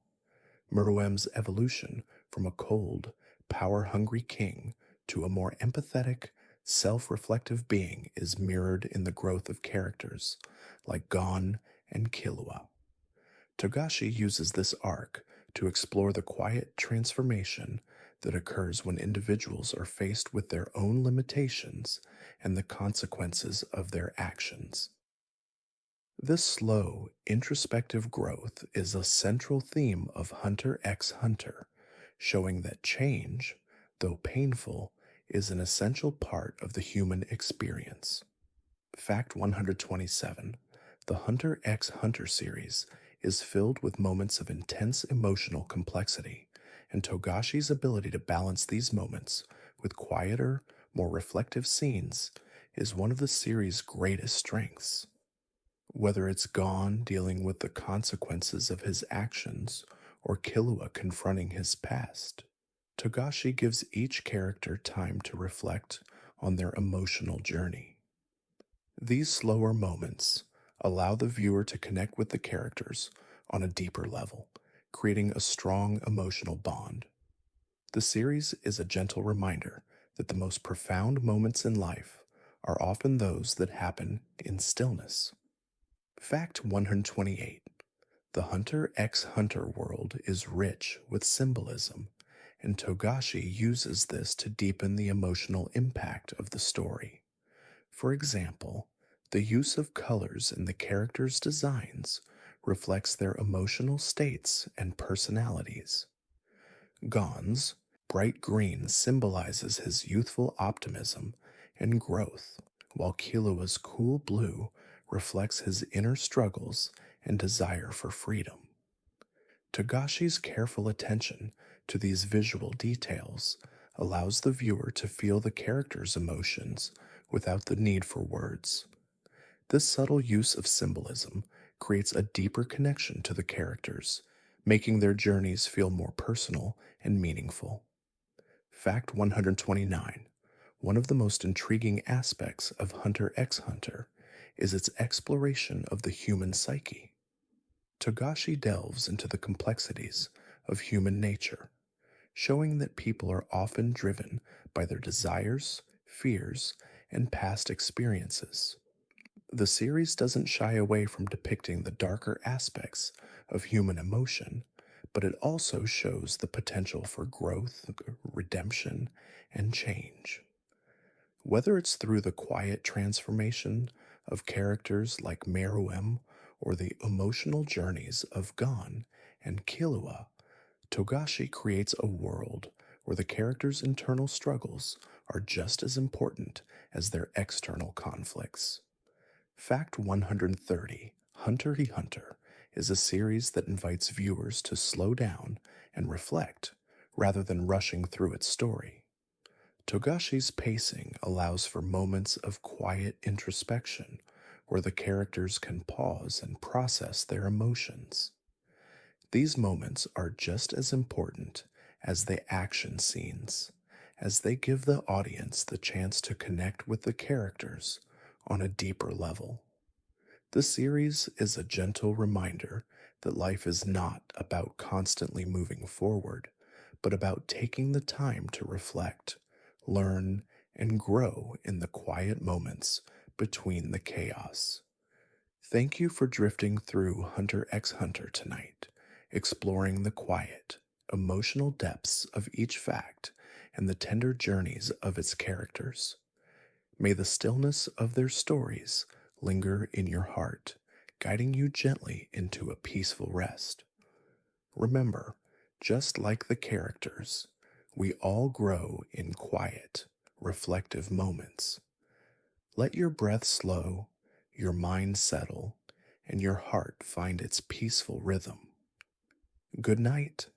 Meruem's evolution from a cold, power hungry king to a more empathetic, self reflective being is mirrored in the growth of characters like Gon and Killua. Togashi uses this arc to explore the quiet transformation that occurs when individuals are faced with their own limitations and the consequences of their actions. This slow, introspective growth is a central theme of Hunter x Hunter, showing that change, though painful, is an essential part of the human experience. Fact 127. The Hunter x Hunter series is filled with moments of intense emotional complexity, and Togashi's ability to balance these moments with quieter, more reflective scenes is one of the series' greatest strengths. Whether it's Gon dealing with the consequences of his actions or Killua confronting his past, Togashi gives each character time to reflect on their emotional journey. These slower moments allow the viewer to connect with the characters on a deeper level, creating a strong emotional bond. The series is a gentle reminder that the most profound moments in life are often those that happen in stillness. Fact 128. The Hunter x Hunter world is rich with symbolism, and Togashi uses this to deepen the emotional impact of the story. For example, the use of colors in the characters' designs reflects their emotional states and personalities. Gon's bright green symbolizes his youthful optimism and growth, while Killua's cool blue reflects his inner struggles and desire for freedom. Togashi's careful attention to these visual details allows the viewer to feel the character's emotions without the need for words. This subtle use of symbolism creates a deeper connection to the characters, making their journeys feel more personal and meaningful. Fact 129. One of the most intriguing aspects of Hunter x Hunter is its exploration of the human psyche. Togashi delves into the complexities of human nature, showing that people are often driven by their desires, fears, and past experiences. The series doesn't shy away from depicting the darker aspects of human emotion, but it also shows the potential for growth, redemption, and change. Whether it's through the quiet transformation of characters like Meruem or the emotional journeys of Gon and Killua, Togashi creates a world where the characters' internal struggles are just as important as their external conflicts. Fact 130. Hunter x Hunter is a series that invites viewers to slow down and reflect rather than rushing through its story. Togashi's pacing allows for moments of quiet introspection where the characters can pause and process their emotions. These moments are just as important as the action scenes, as they give the audience the chance to connect with the characters on a deeper level. The series is a gentle reminder that life is not about constantly moving forward, but about taking the time to reflect, learn, and grow in the quiet moments between the chaos. Thank you for drifting through Hunter x Hunter tonight, exploring the quiet, emotional depths of each fact and the tender journeys of its characters. May the stillness of their stories linger in your heart, guiding you gently into a peaceful rest. Remember, just like the characters, we all grow in quiet, reflective moments. Let your breath slow, your mind settle, and your heart find its peaceful rhythm. Good night,